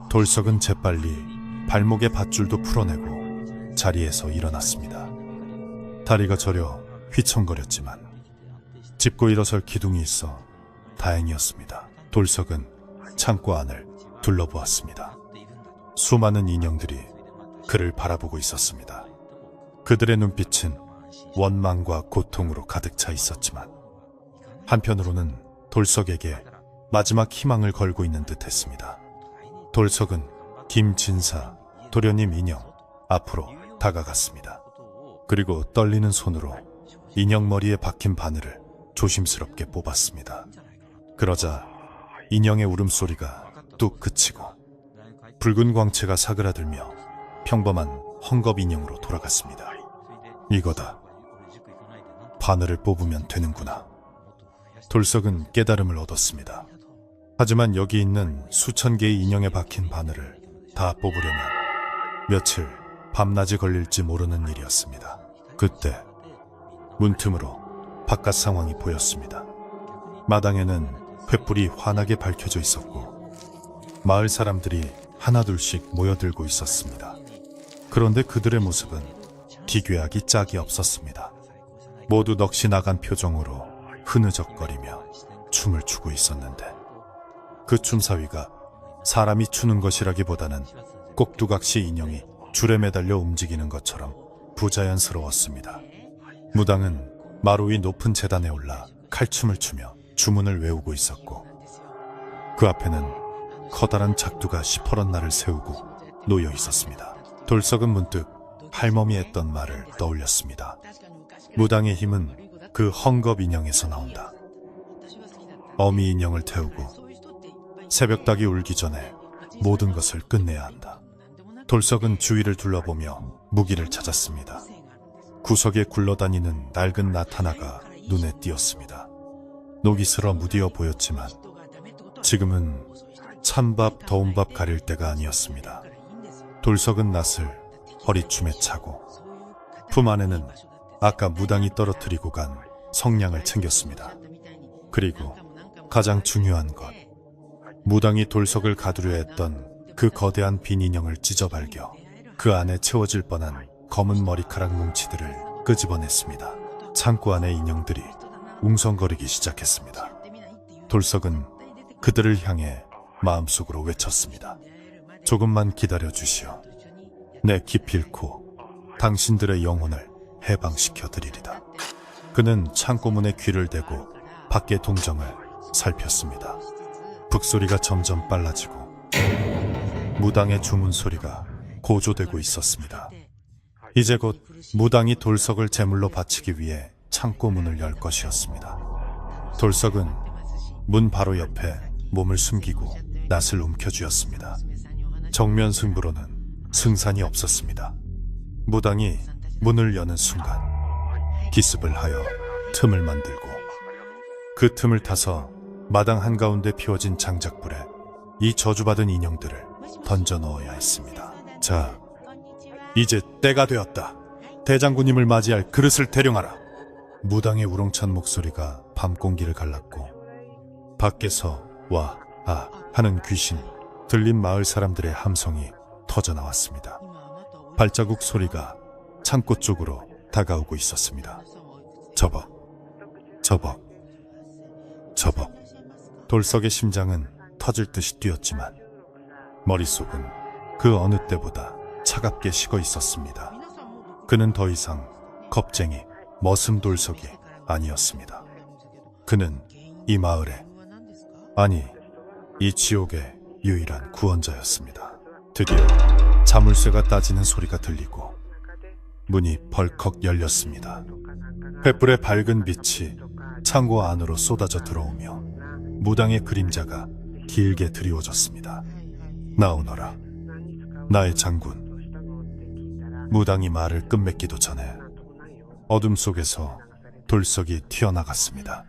돌석은 재빨리 발목의 밧줄도 풀어내고 자리에서 일어났습니다. 다리가 저려 휘청거렸지만 짚고 일어설 기둥이 있어 다행이었습니다. 돌석은 창고 안을 둘러보았습니다. 수많은 인형들이 그를 바라보고 있었습니다. 그들의 눈빛은 원망과 고통으로 가득 차 있었지만 한편으로는 돌석에게 마지막 희망을 걸고 있는 듯했습니다. 돌석은 김진사 도련님 인형 앞으로 다가갔습니다. 그리고 떨리는 손으로 인형 머리에 박힌 바늘을 조심스럽게 뽑았습니다. 그러자 인형의 울음소리가 뚝 그치고 붉은 광채가 사그라들며 평범한 헝겊 인형으로 돌아갔습니다. 이거다. 바늘을 뽑으면 되는구나. 돌석은 깨달음을 얻었습니다. 하지만 여기 있는 수천 개의 인형에 박힌 바늘을 다 뽑으려면 며칠 밤낮이 걸릴지 모르는 일이었습니다. 그때 문틈으로 바깥 상황이 보였습니다. 마당에는 횃불이 환하게 밝혀져 있었고 마을 사람들이 하나둘씩 모여들고 있었습니다. 그런데 그들의 모습은 기괴하기 짝이 없었습니다. 모두 넋이 나간 표정으로 흐느적거리며 춤을 추고 있었는데 그 춤사위가 사람이 추는 것이라기보다는 꼭두각시 인형이 줄에 매달려 움직이는 것처럼 부자연스러웠습니다. 무당은 마루 위 높은 제단에 올라 칼춤을 추며 주문을 외우고 있었고 그 앞에는 커다란 작두가 시퍼런 날을 세우고 놓여 있었습니다. 돌석은 문득 할멈이 했던 말을 떠올렸습니다. 무당의 힘은 그 헝겊 인형에서 나온다. 어미 인형을 태우고 새벽닭이 울기 전에 모든 것을 끝내야 한다. 돌석은 주위를 둘러보며 무기를 찾았습니다. 구석에 굴러다니는 낡은 낫 하나가 눈에 띄었습니다. 녹이 슬어 무디어 보였지만 지금은 찬밥 더운 밥 가릴 때가 아니었습니다. 돌석은 낫을 허리춤에 차고 품 안에는 아까 무당이 떨어뜨리고 간 성냥을 챙겼습니다. 그리고 가장 중요한 것, 무당이 돌석을 가두려 했던 그 거대한 빈 인형을 찢어 발겨 그 안에 채워질 뻔한 검은 머리카락 뭉치들을 끄집어냈습니다. 창고 안의 인형들이 웅성거리기 시작했습니다. 돌석은 그들을 향해 마음속으로 외쳤습니다. 조금만 기다려 주시오. 내 기필코 당신들의 영혼을 해방시켜 드리리다. 그는 창고문에 귀를 대고 밖의 동정을 살폈습니다. 북소리가 점점 빨라지고 무당의 주문 소리가 고조되고 있었습니다. 이제 곧 무당이 돌석을 제물로 바치기 위해 창고문을 열 것이었습니다. 돌석은 문 바로 옆에 몸을 숨기고 낫을 움켜쥐었습니다. 정면 승부로는 승산이 없었습니다. 무당이 문을 여는 순간 기습을 하여 틈을 만들고 그 틈을 타서 마당 한가운데 피워진 장작불에 이 저주받은 인형들을 던져 넣어야 했습니다. 자, 이제 때가 되었다. 대장군님을 맞이할 그릇을 대령하라. 무당의 우렁찬 목소리가 밤 공기를 갈랐고 밖에서 와, 아 하는 귀신, 들린 마을 사람들의 함성이 터져 나왔습니다. 발자국 소리가 창고 쪽으로 다가오고 있었습니다. 저벅, 저벅, 저벅. 돌석의 심장은 터질 듯이 뛰었지만 머릿속은 그 어느 때보다 차가웠습니다. 차갑게 식어 있었습니다. 그는 더 이상 겁쟁이, 머슴돌석이 아니었습니다. 그는 이 마을의, 아니 이 지옥의 유일한 구원자였습니다. 드디어 자물쇠가 따지는 소리가 들리고 문이 벌컥 열렸습니다. 횃불의 밝은 빛이 창고 안으로 쏟아져 들어오며 무당의 그림자가 길게 드리워졌습니다. 나오너라, 나의 장군. 무당이 말을 끝맺기도 전에 어둠 속에서 돌석이 튀어나갔습니다.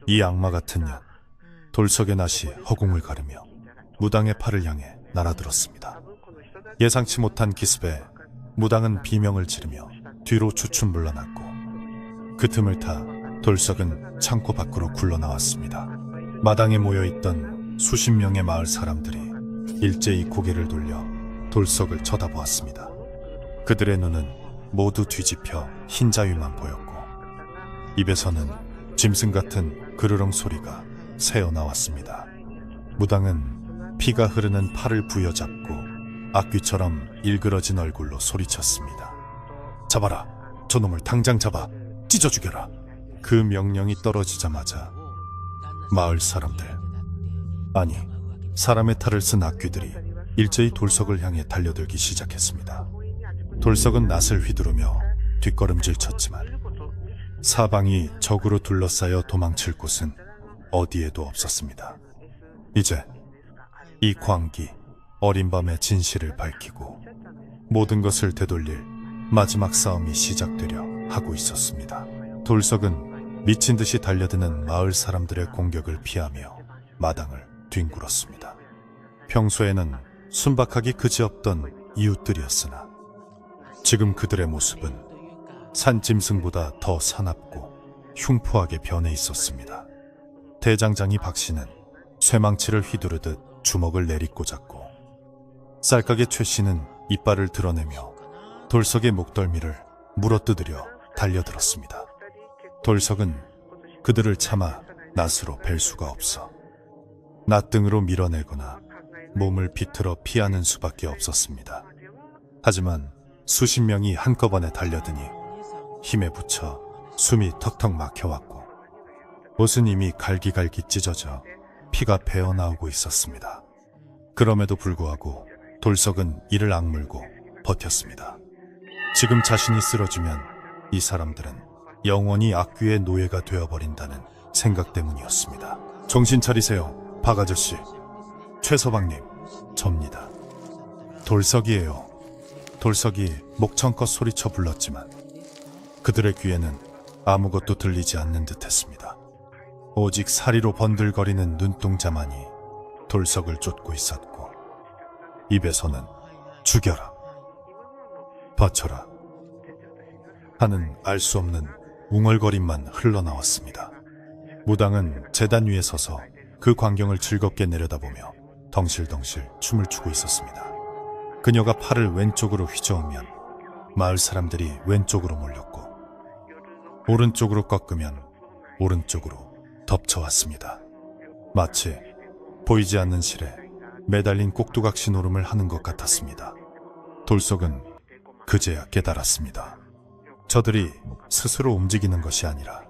이 악마 같은 년, 돌석의 낫이 허공을 가르며 무당의 팔을 향해 날아들었습니다. 예상치 못한 기습에 무당은 비명을 지르며 뒤로 주춤 물러났고 그 틈을 타 돌석은 창고 밖으로 굴러나왔습니다. 마당에 모여있던 수십 명의 마을 사람들이 일제히 고개를 돌려 돌석을 쳐다보았습니다. 그들의 눈은 모두 뒤집혀 흰 자위만 보였고 입에서는 짐승 같은 그르렁 소리가 새어나왔습니다. 무당은 피가 흐르는 팔을 부여잡고 악귀처럼 일그러진 얼굴로 소리쳤습니다. 잡아라! 저놈을 당장 잡아! 찢어 죽여라! 그 명령이 떨어지자마자 마을 사람들, 아니 사람의 탈을 쓴 악귀들이 일제히 돌석을 향해 달려들기 시작했습니다. 돌석은 낫을 휘두르며 뒷걸음질 쳤지만 사방이 적으로 둘러싸여 도망칠 곳은 어디에도 없었습니다. 이제 이 광기, 어린 밤의 진실을 밝히고 모든 것을 되돌릴 마지막 싸움이 시작되려 하고 있었습니다. 돌석은 미친 듯이 달려드는 마을 사람들의 공격을 피하며 마당을 뒹굴었습니다. 평소에는 순박하기 그지없던 이웃들이었으나 지금 그들의 모습은 산짐승보다 더 사납고 흉포하게 변해 있었습니다. 대장장이 박씨는 쇠망치를 휘두르듯 주먹을 내리꽂았고 쌀가게 최씨는 이빨을 드러내며 돌석의 목덜미를 물어뜯으려 달려들었습니다. 돌석은 그들을 차마 낫으로 벨 수가 없어 낫등으로 밀어내거나 몸을 비틀어 피하는 수밖에 없었습니다. 하지만 수십 명이 한꺼번에 달려드니 힘에 부쳐 숨이 턱턱 막혀왔고 옷은 이미 갈기갈기 찢어져 피가 배어나오고 있었습니다. 그럼에도 불구하고 돌석은 이를 악물고 버텼습니다. 지금 자신이 쓰러지면 이 사람들은 영원히 악귀의 노예가 되어버린다는 생각 때문이었습니다. 정신 차리세요, 박 아저씨. 최서방님, 접니다. 돌석이에요. 돌석이 목청껏 소리쳐 불렀지만 그들의 귀에는 아무것도 들리지 않는 듯했습니다. 오직 사리로 번들거리는 눈동자만이 돌석을 쫓고 있었고 입에서는 죽여라, 바쳐라 하는 알 수 없는 웅얼거림만 흘러나왔습니다. 무당은 제단 위에 서서 그 광경을 즐겁게 내려다보며 덩실덩실 춤을 추고 있었습니다. 그녀가 팔을 왼쪽으로 휘저으면 마을 사람들이 왼쪽으로 몰렸고 오른쪽으로 꺾으면 오른쪽으로 덮쳐왔습니다. 마치 보이지 않는 실에 매달린 꼭두각시 노름을 하는 것 같았습니다. 돌석은 그제야 깨달았습니다. 저들이 스스로 움직이는 것이 아니라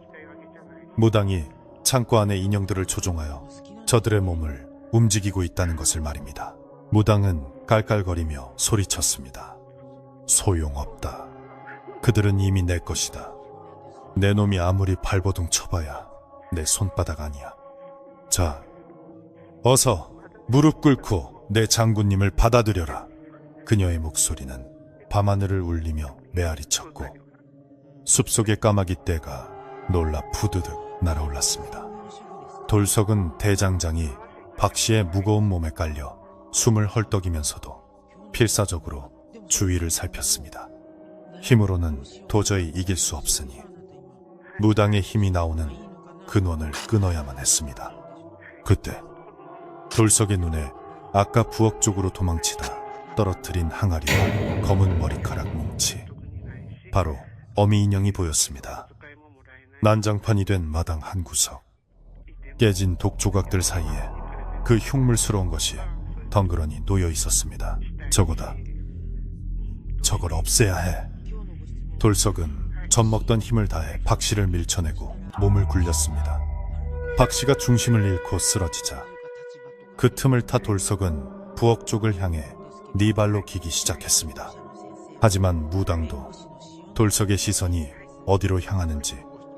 무당이 창고 안의 인형들을 조종하여 저들의 몸을 움직이고 있다는 것을 말입니다. 무당은 깔깔거리며 소리쳤습니다. 소용없다. 그들은 이미 내 것이다. 내 놈이 아무리 발버둥 쳐봐야 내 손바닥 아니야. 자, 어서 무릎 꿇고 내 장군님을 받아들여라. 그녀의 목소리는 밤하늘을 울리며 메아리쳤고 숲속의 까마귀 떼가 놀라 푸드득 날아올랐습니다. 돌석은 대장장이 박씨의 무거운 몸에 깔려 숨을 헐떡이면서도 필사적으로 주위를 살폈습니다. 힘으로는 도저히 이길 수 없으니 무당의 힘이 나오는 근원을 끊어야만 했습니다. 그때 돌석의 눈에 아까 부엌 쪽으로 도망치다 떨어뜨린 항아리와 검은 머리카락 뭉치, 바로 어미 인형이 보였습니다. 난장판이 된 마당 한 구석, 깨진 독조각들 사이에 그 흉물스러운 것이 덩그러니 놓여 있었습니다. 저거다. 저걸 없애야 해. 돌석은 젖먹던 힘을 다해 박씨를 밀쳐내고 몸을 굴렸습니다. 박씨가 중심을 잃고 쓰러지자 그 틈을 타 돌석은 부엌 쪽을 향해 네 발로 기기 시작했습니다. 하지만 무당도 돌석의 시선이 어디로 향하는지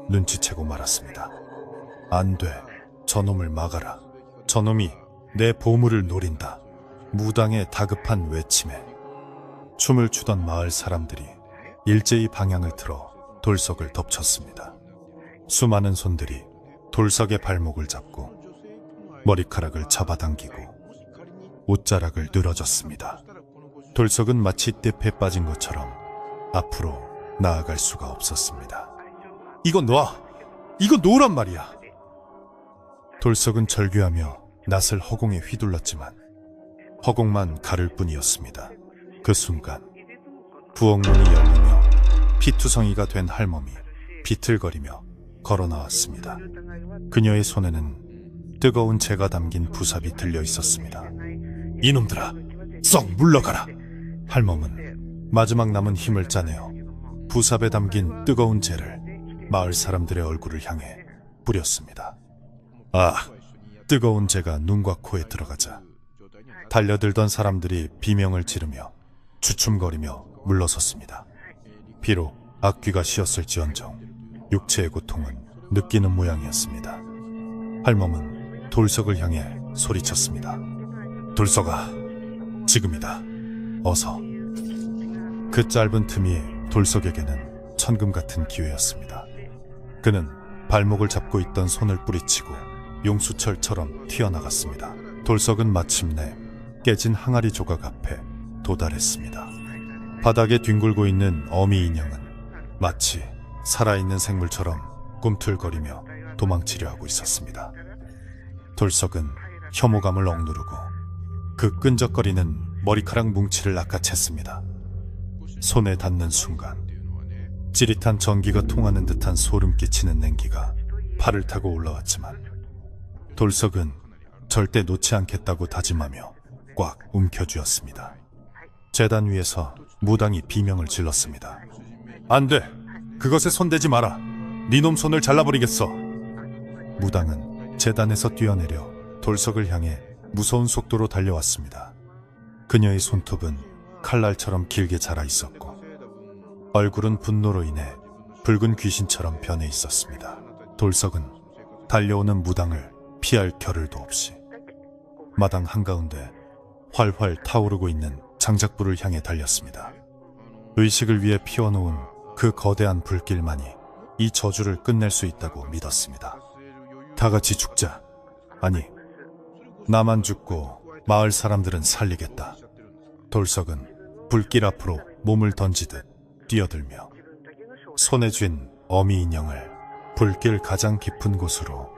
눈치채고 말았습니다. 안 돼. 저놈을 막아라. 저놈이 내 보물을 노린다. 무당의 다급한 외침에 춤을 추던 마을 사람들이 일제히 방향을 틀어 돌석을 덮쳤습니다. 수많은 손들이 돌석의 발목을 잡고 머리카락을 잡아당기고 옷자락을 늘어졌습니다. 돌석은 마치 늪에 빠진 것처럼 앞으로 나아갈 수가 없었습니다. 이거 놔! 이거 놓으란 말이야! 돌석은 절규하며 낯을 허공에 휘둘렀지만 허공만 가를 뿐이었습니다. 그 순간 부엌문이 열리며 피투성이가 된 할멈이 비틀거리며 걸어 나왔습니다. 그녀의 손에는 뜨거운 재가 담긴 부삽이 들려 있었습니다. 이놈들아, 썩 물러가라! 할멈은 마지막 남은 힘을 짜내어 부삽에 담긴 뜨거운 재를 마을 사람들의 얼굴을 향해 뿌렸습니다. 아, 뜨거운 재가 눈과 코에 들어가자 달려들던 사람들이 비명을 지르며 주춤거리며 물러섰습니다. 비록 악귀가 쉬었을지언정 육체의 고통은 느끼는 모양이었습니다. 할멈은 돌석을 향해 소리쳤습니다. 돌석아, 지금이다. 어서. 그 짧은 틈이 돌석에게는 천금 같은 기회였습니다. 그는 발목을 잡고 있던 손을 뿌리치고 용수철처럼 튀어나갔습니다. 돌석은 마침내 깨진 항아리 조각 앞에 도달했습니다. 바닥에 뒹굴고 있는 어미 인형은 마치 살아있는 생물처럼 꿈틀거리며 도망치려 하고 있었습니다. 돌석은 혐오감을 억누르고 그 끈적거리는 머리카락 뭉치를 낚아챘습니다. 손에 닿는 순간 찌릿한 전기가 통하는 듯한 소름 끼치는 냉기가 팔을 타고 올라왔지만 돌석은 절대 놓지 않겠다고 다짐하며 꽉 움켜쥐었습니다. 제단 위에서 무당이 비명을 질렀습니다. 안 돼! 그것에 손대지 마라! 니놈 손을 잘라버리겠어! 무당은 제단에서 뛰어내려 돌석을 향해 무서운 속도로 달려왔습니다. 그녀의 손톱은 칼날처럼 길게 자라 있었고 얼굴은 분노로 인해 붉은 귀신처럼 변해 있었습니다. 돌석은 달려오는 무당을 피할 겨를도 없이 마당 한가운데 활활 타오르고 있는 장작불을 향해 달렸습니다. 의식을 위해 피워놓은 그 거대한 불길만이 이 저주를 끝낼 수 있다고 믿었습니다. 다 같이 죽자. 아니, 나만 죽고 마을 사람들은 살리겠다. 돌석은 불길 앞으로 몸을 던지듯 뛰어들며 손에 쥔 어미 인형을 불길 가장 깊은 곳으로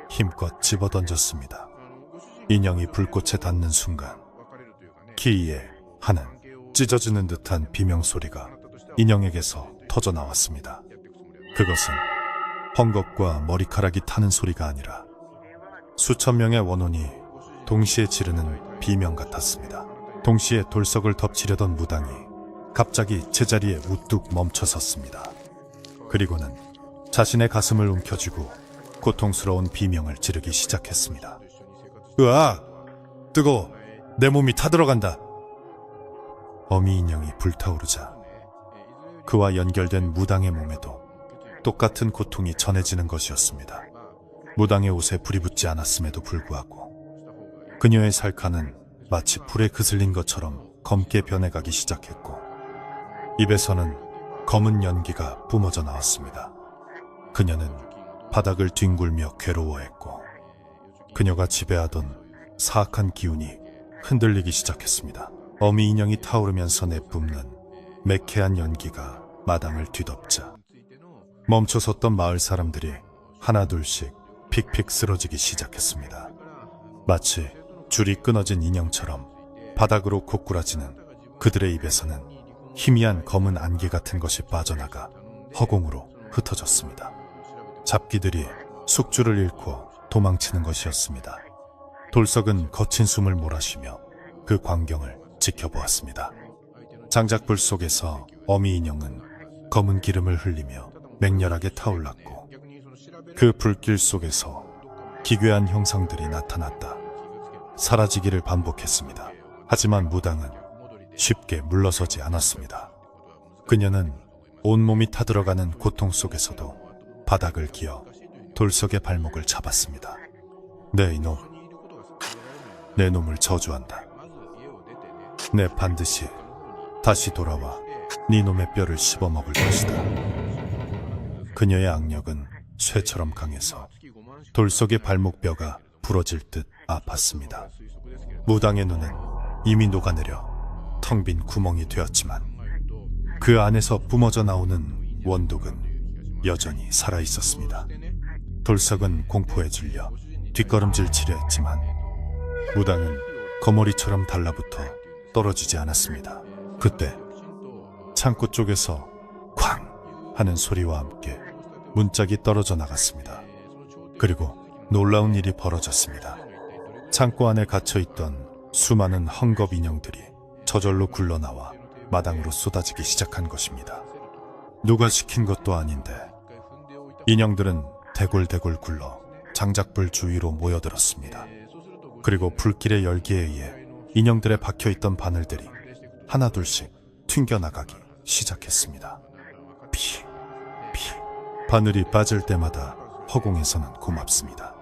힘껏 집어던졌습니다. 인형이 불꽃에 닿는 순간 키이에 하는 찢어지는 듯한 비명소리가 인형에게서 터져나왔습니다. 그것은 헝겊과 머리카락이 타는 소리가 아니라 수천 명의 원혼이 동시에 지르는 비명 같았습니다. 동시에 돌석을 덮치려던 무당이 갑자기 제자리에 우뚝 멈춰 섰습니다. 그리고는 자신의 가슴을 움켜쥐고 고통스러운 비명을 지르기 시작했습니다. 으악! 뜨거워! 내 몸이 타들어간다! 어미 인형이 불타오르자 그와 연결된 무당의 몸에도 똑같은 고통이 전해지는 것이었습니다. 무당의 옷에 불이 붙지 않았음에도 불구하고 그녀의 살칸은 마치 불에 그슬린 것처럼 검게 변해가기 시작했고 입에서는 검은 연기가 뿜어져 나왔습니다. 그녀는 바닥을 뒹굴며 괴로워했고 그녀가 지배하던 사악한 기운이 흔들리기 시작했습니다. 어미 인형이 타오르면서 내뿜는 매캐한 연기가 마당을 뒤덮자 멈춰섰던 마을 사람들이 하나둘씩 픽픽 쓰러지기 시작했습니다. 마치 줄이 끊어진 인형처럼 바닥으로 고꾸라지는 그들의 입에서는 희미한 검은 안개 같은 것이 빠져나가 허공으로 흩어졌습니다. 잡기들이 숙주를 잃고 도망치는 것이었습니다. 돌석은 거친 숨을 몰아쉬며 그 광경을 지켜보았습니다. 장작불 속에서 어미 인형은 검은 기름을 흘리며 맹렬하게 타올랐고 그 불길 속에서 기괴한 형상들이 나타났다. 사라지기를 반복했습니다. 하지만 무당은 쉽게 물러서지 않았습니다. 그녀는 온몸이 타들어가는 고통 속에서도 바닥을 기어 돌석의 발목을 잡았습니다. 내 이놈, 내 놈을 저주한다. 내 반드시 다시 돌아와 네 놈의 뼈를 씹어먹을 것이다. 그녀의 악력은 쇠처럼 강해서 돌석의 발목뼈가 부러질 듯 아팠습니다. 무당의 눈은 이미 녹아내려 텅 빈 구멍이 되었지만 그 안에서 뿜어져 나오는 원독은 여전히 살아있었습니다. 돌석은 공포에 질려 뒷걸음질치려 했지만 무당은 거머리처럼 달라붙어 떨어지지 않았습니다. 그때 창고 쪽에서 쾅 하는 소리와 함께 문짝이 떨어져 나갔습니다. 그리고 놀라운 일이 벌어졌습니다. 창고 안에 갇혀있던 수많은 헝겊 인형들이 저절로 굴러나와 마당으로 쏟아지기 시작한 것입니다. 누가 시킨 것도 아닌데 인형들은 대골대골 굴러 장작불 주위로 모여들었습니다. 그리고 불길의 열기에 의해 인형들에 박혀있던 바늘들이 하나둘씩 튕겨나가기 시작했습니다. 피. 바늘이 빠질 때마다 허공에서는 고맙습니다.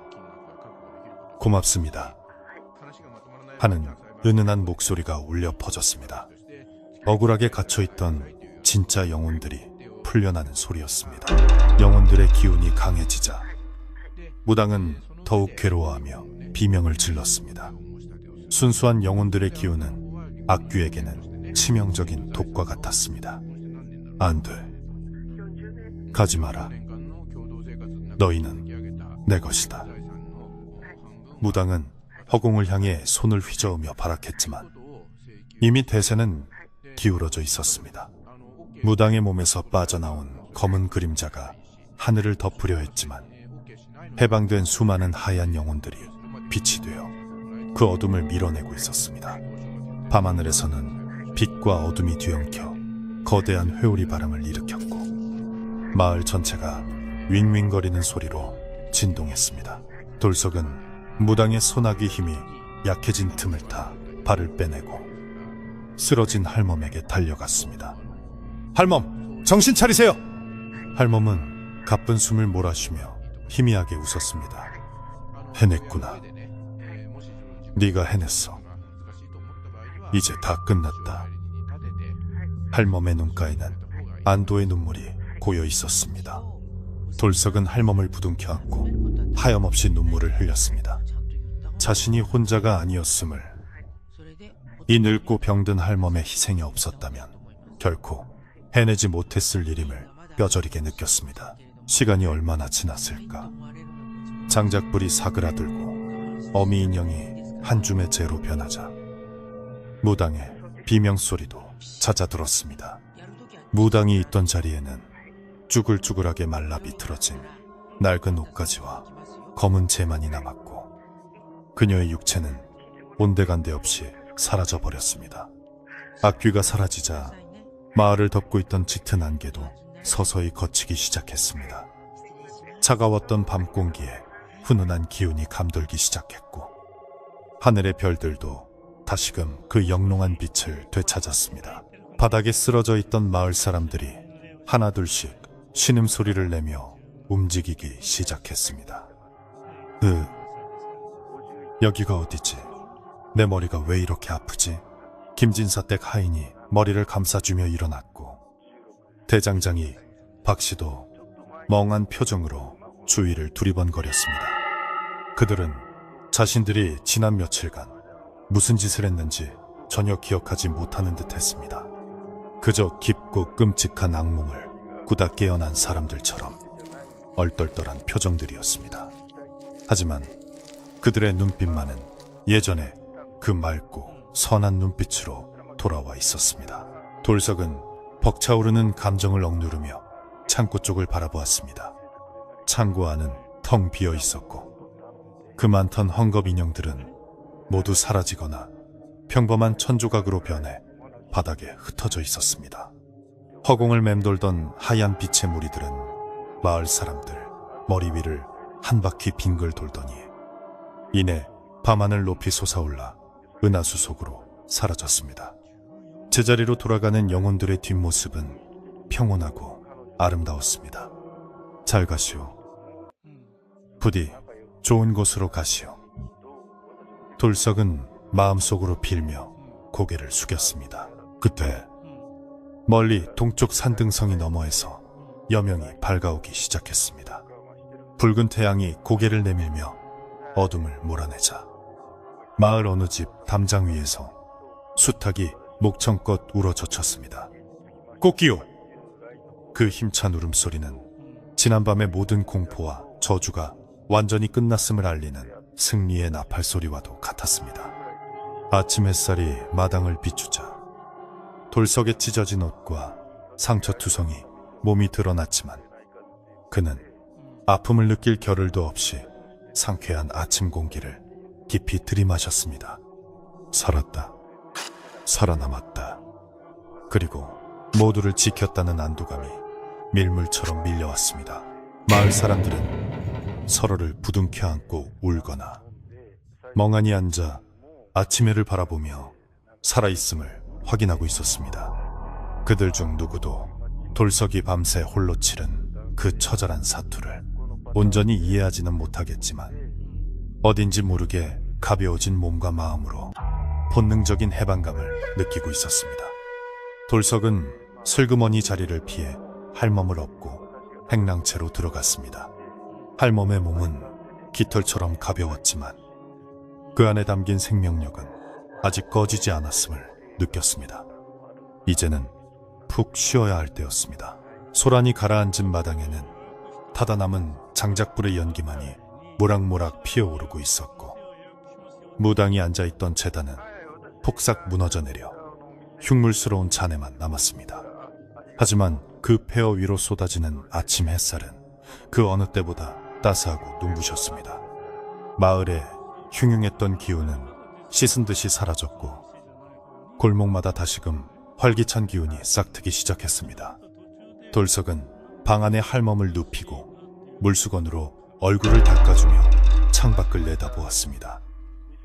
고맙습니다. 하는 은은한 목소리가 울려 퍼졌습니다. 억울하게 갇혀있던 진짜 영혼들이 풀려나는 소리였습니다. 영혼들의 기운이 강해지자 무당은 더욱 괴로워하며 비명을 질렀습니다. 순수한 영혼들의 기운은 악귀에게는 치명적인 독과 같았습니다. 안 돼. 가지 마라. 너희는 내 것이다. 무당은 허공을 향해 손을 휘저으며 발악했지만 이미 대세는 기울어져 있었습니다. 무당의 몸에서 빠져나온 검은 그림자가 하늘을 덮으려 했지만 해방된 수많은 하얀 영혼들이 빛이 되어 그 어둠을 밀어내고 있었습니다. 밤하늘에서는 빛과 어둠이 뒤엉켜 거대한 회오리 바람을 일으켰고 마을 전체가 윙윙거리는 소리로 진동했습니다. 돌석은 무당의 소나기 힘이 약해진 틈을 타 발을 빼내고 쓰러진 할멈에게 달려갔습니다. 할멈, 정신 차리세요! 할멈은 가쁜 숨을 몰아쉬며 희미하게 웃었습니다. 해냈구나. 네가 해냈어. 이제 다 끝났다. 할멈의 눈가에는 안도의 눈물이 고여 있었습니다. 돌석은 할멈을 부둥켜 안고 하염없이 눈물을 흘렸습니다. 자신이 혼자가 아니었음을, 이 늙고 병든 할멈의 희생이 없었다면 결코 해내지 못했을 일임을 뼈저리게 느꼈습니다. 시간이 얼마나 지났을까. 장작불이 사그라들고 어미 인형이 한 줌의 재로 변하자 무당의 비명소리도 잦아들었습니다. 무당이 있던 자리에는 쭈글쭈글하게 말라 비틀어진 낡은 옷가지와 검은 재만이 남았고 그녀의 육체는 온데간데 없이 사라져버렸습니다. 악귀가 사라지자 마을을 덮고 있던 짙은 안개도 서서히 걷히기 시작했습니다. 차가웠던 밤 공기에 훈훈한 기운이 감돌기 시작했고 하늘의 별들도 다시금 그 영롱한 빛을 되찾았습니다. 바닥에 쓰러져 있던 마을 사람들이 하나둘씩 신음소리를 내며 움직이기 시작했습니다. 여기가 어디지? 내 머리가 왜 이렇게 아프지? 김진사댁 하인이 머리를 감싸주며 일어났고 대장장이 박씨도 멍한 표정으로 주위를 두리번거렸습니다. 그들은 자신들이 지난 며칠간 무슨 짓을 했는지 전혀 기억하지 못하는 듯 했습니다. 그저 깊고 끔찍한 악몽을 꾸다 깨어난 사람들처럼 얼떨떨한 표정들이었습니다. 하지만 그들의 눈빛만은 예전에 그 맑고 선한 눈빛으로 돌아와 있었습니다. 돌석은 벅차오르는 감정을 억누르며 창고 쪽을 바라보았습니다. 창고 안은 텅 비어 있었고 그 많던 헝겊 인형들은 모두 사라지거나 평범한 천조각으로 변해 바닥에 흩어져 있었습니다. 허공을 맴돌던 하얀 빛의 무리들은 마을 사람들 머리 위를 한 바퀴 빙글 돌더니 이내 밤하늘 높이 솟아올라 은하수 속으로 사라졌습니다. 제자리로 돌아가는 영혼들의 뒷모습은 평온하고 아름다웠습니다. 잘 가시오. 부디 좋은 곳으로 가시오. 돌석은 마음속으로 빌며 고개를 숙였습니다. 그때 멀리 동쪽 산등성이 너머에서 여명이 밝아오기 시작했습니다. 붉은 태양이 고개를 내밀며 어둠을 몰아내자 마을 어느 집 담장 위에서 수탉이 목청껏 울어젖혔습니다. 꽃기요! 그 힘찬 울음소리는 지난밤의 모든 공포와 저주가 완전히 끝났음을 알리는 승리의 나팔소리와도 같았습니다. 아침 햇살이 마당을 비추자 돌석에 찢어진 옷과 상처투성이 몸이 드러났지만 그는 아픔을 느낄 겨를도 없이 상쾌한 아침 공기를 깊이 들이마셨습니다. 살았다. 살아남았다. 그리고 모두를 지켰다는 안도감이 밀물처럼 밀려왔습니다. 마을 사람들은 서로를 부둥켜 안고 울거나 멍하니 앉아 아침 해를 바라보며 살아있음을 확인하고 있었습니다. 그들 중 누구도 돌석이 밤새 홀로 치른 그 처절한 사투를 온전히 이해하지는 못하겠지만 어딘지 모르게 가벼워진 몸과 마음으로 본능적인 해방감을 느끼고 있었습니다. 돌석은 슬그머니 자리를 피해 할멈을 업고 행랑채로 들어갔습니다. 할멈의 몸은 깃털처럼 가벼웠지만 그 안에 담긴 생명력은 아직 꺼지지 않았음을 느꼈습니다. 이제는 푹 쉬어야 할 때였습니다. 소란이 가라앉은 마당에는 타다 남은 장작불의 연기만이 모락모락 피어오르고 있었고 무당이 앉아있던 제단은 폭삭 무너져 내려 흉물스러운 잔해만 남았습니다. 하지만 그 폐허 위로 쏟아지는 아침 햇살은 그 어느 때보다 따스하고 눈부셨습니다. 마을에 흉흉했던 기운은 씻은 듯이 사라졌고 골목마다 다시금 활기찬 기운이 싹트기 시작했습니다. 돌석은 방 안에 할멈을 눕히고 물수건으로 얼굴을 닦아주며 창밖을 내다보았습니다.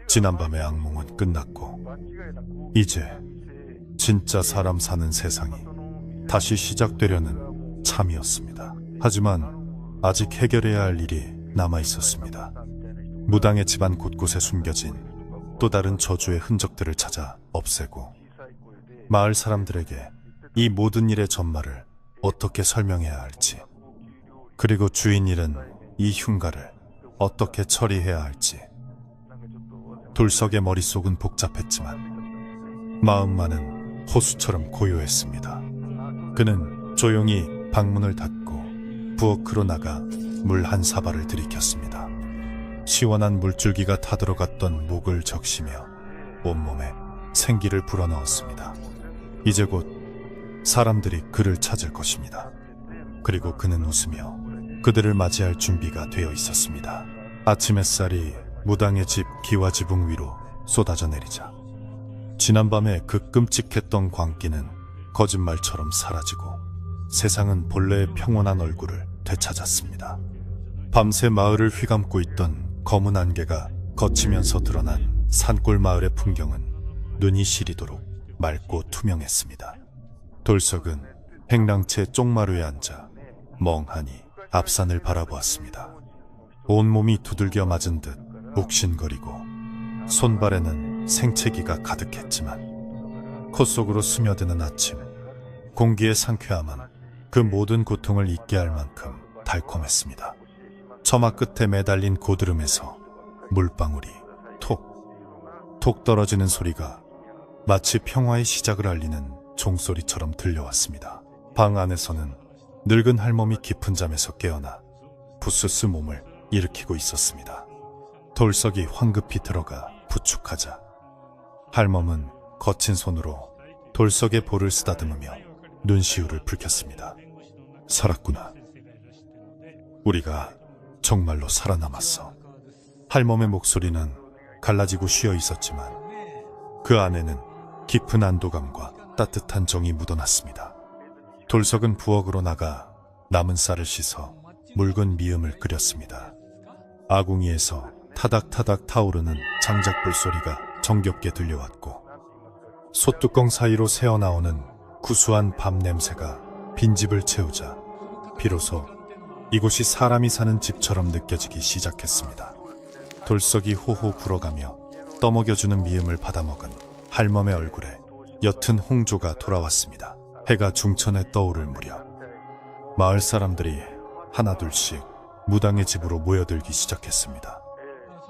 지난밤의 악몽은 끝났고 이제 진짜 사람 사는 세상이 다시 시작되려는 참이었습니다. 하지만 아직 해결해야 할 일이 남아있었습니다. 무당의 집안 곳곳에 숨겨진 또 다른 저주의 흔적들을 찾아 없애고 마을 사람들에게 이 모든 일의 전말을 어떻게 설명해야 할지 그리고 주인 일은 이 흉가를 어떻게 처리해야 할지 돌석의 머릿속은 복잡했지만 마음만은 호수처럼 고요했습니다. 그는 조용히 방문을 닫고 부엌으로 나가 물 한 사발을 들이켰습니다. 시원한 물줄기가 타들어갔던 목을 적시며 온몸에 생기를 불어넣었습니다. 이제 곧 사람들이 그를 찾을 것입니다. 그리고 그는 웃으며 그들을 맞이할 준비가 되어 있었습니다. 아침 햇살이 무당의 집 기와지붕 위로 쏟아져 내리자 지난밤의 그 끔찍했던 광기는 거짓말처럼 사라지고 세상은 본래의 평온한 얼굴을 되찾았습니다. 밤새 마을을 휘감고 있던 검은 안개가 걷히면서 드러난 산골 마을의 풍경은 눈이 시리도록 맑고 투명했습니다. 돌석은 행랑채 쪽마루에 앉아 멍하니 앞산을 바라보았습니다. 온몸이 두들겨 맞은 듯 욱신거리고 손발에는 생채기가 가득했지만 콧속으로 스며드는 아침 공기의 상쾌함은 그 모든 고통을 잊게 할 만큼 달콤했습니다. 처마 끝에 매달린 고드름에서 물방울이 톡 떨어지는 소리가 마치 평화의 시작을 알리는 종소리처럼 들려왔습니다. 방 안에서는 늙은 할멈이 깊은 잠에서 깨어나 부스스 몸을 일으키고 있었습니다. 돌석이 황급히 들어가 부축하자 할멈은 거친 손으로 돌석의 볼을 쓰다듬으며 눈시울을 붉혔습니다. 살았구나. 우리가 정말로 살아남았어. 할멈의 목소리는 갈라지고 쉬어 있었지만 그 안에는 깊은 안도감과 따뜻한 정이 묻어났습니다. 돌석은 부엌으로 나가 남은 쌀을 씻어 묽은 미음을 끓였습니다. 아궁이에서 타닥타닥 타오르는 장작불 소리가 정겹게 들려왔고 솥뚜껑 사이로 새어나오는 구수한 밥 냄새가 빈집을 채우자 비로소 이곳이 사람이 사는 집처럼 느껴지기 시작했습니다. 돌석이 호호 불어가며 떠먹여주는 미음을 받아먹은 할멈의 얼굴에 옅은 홍조가 돌아왔습니다. 해가 중천에 떠오를 무렵 마을 사람들이 하나둘씩 무당의 집으로 모여들기 시작했습니다.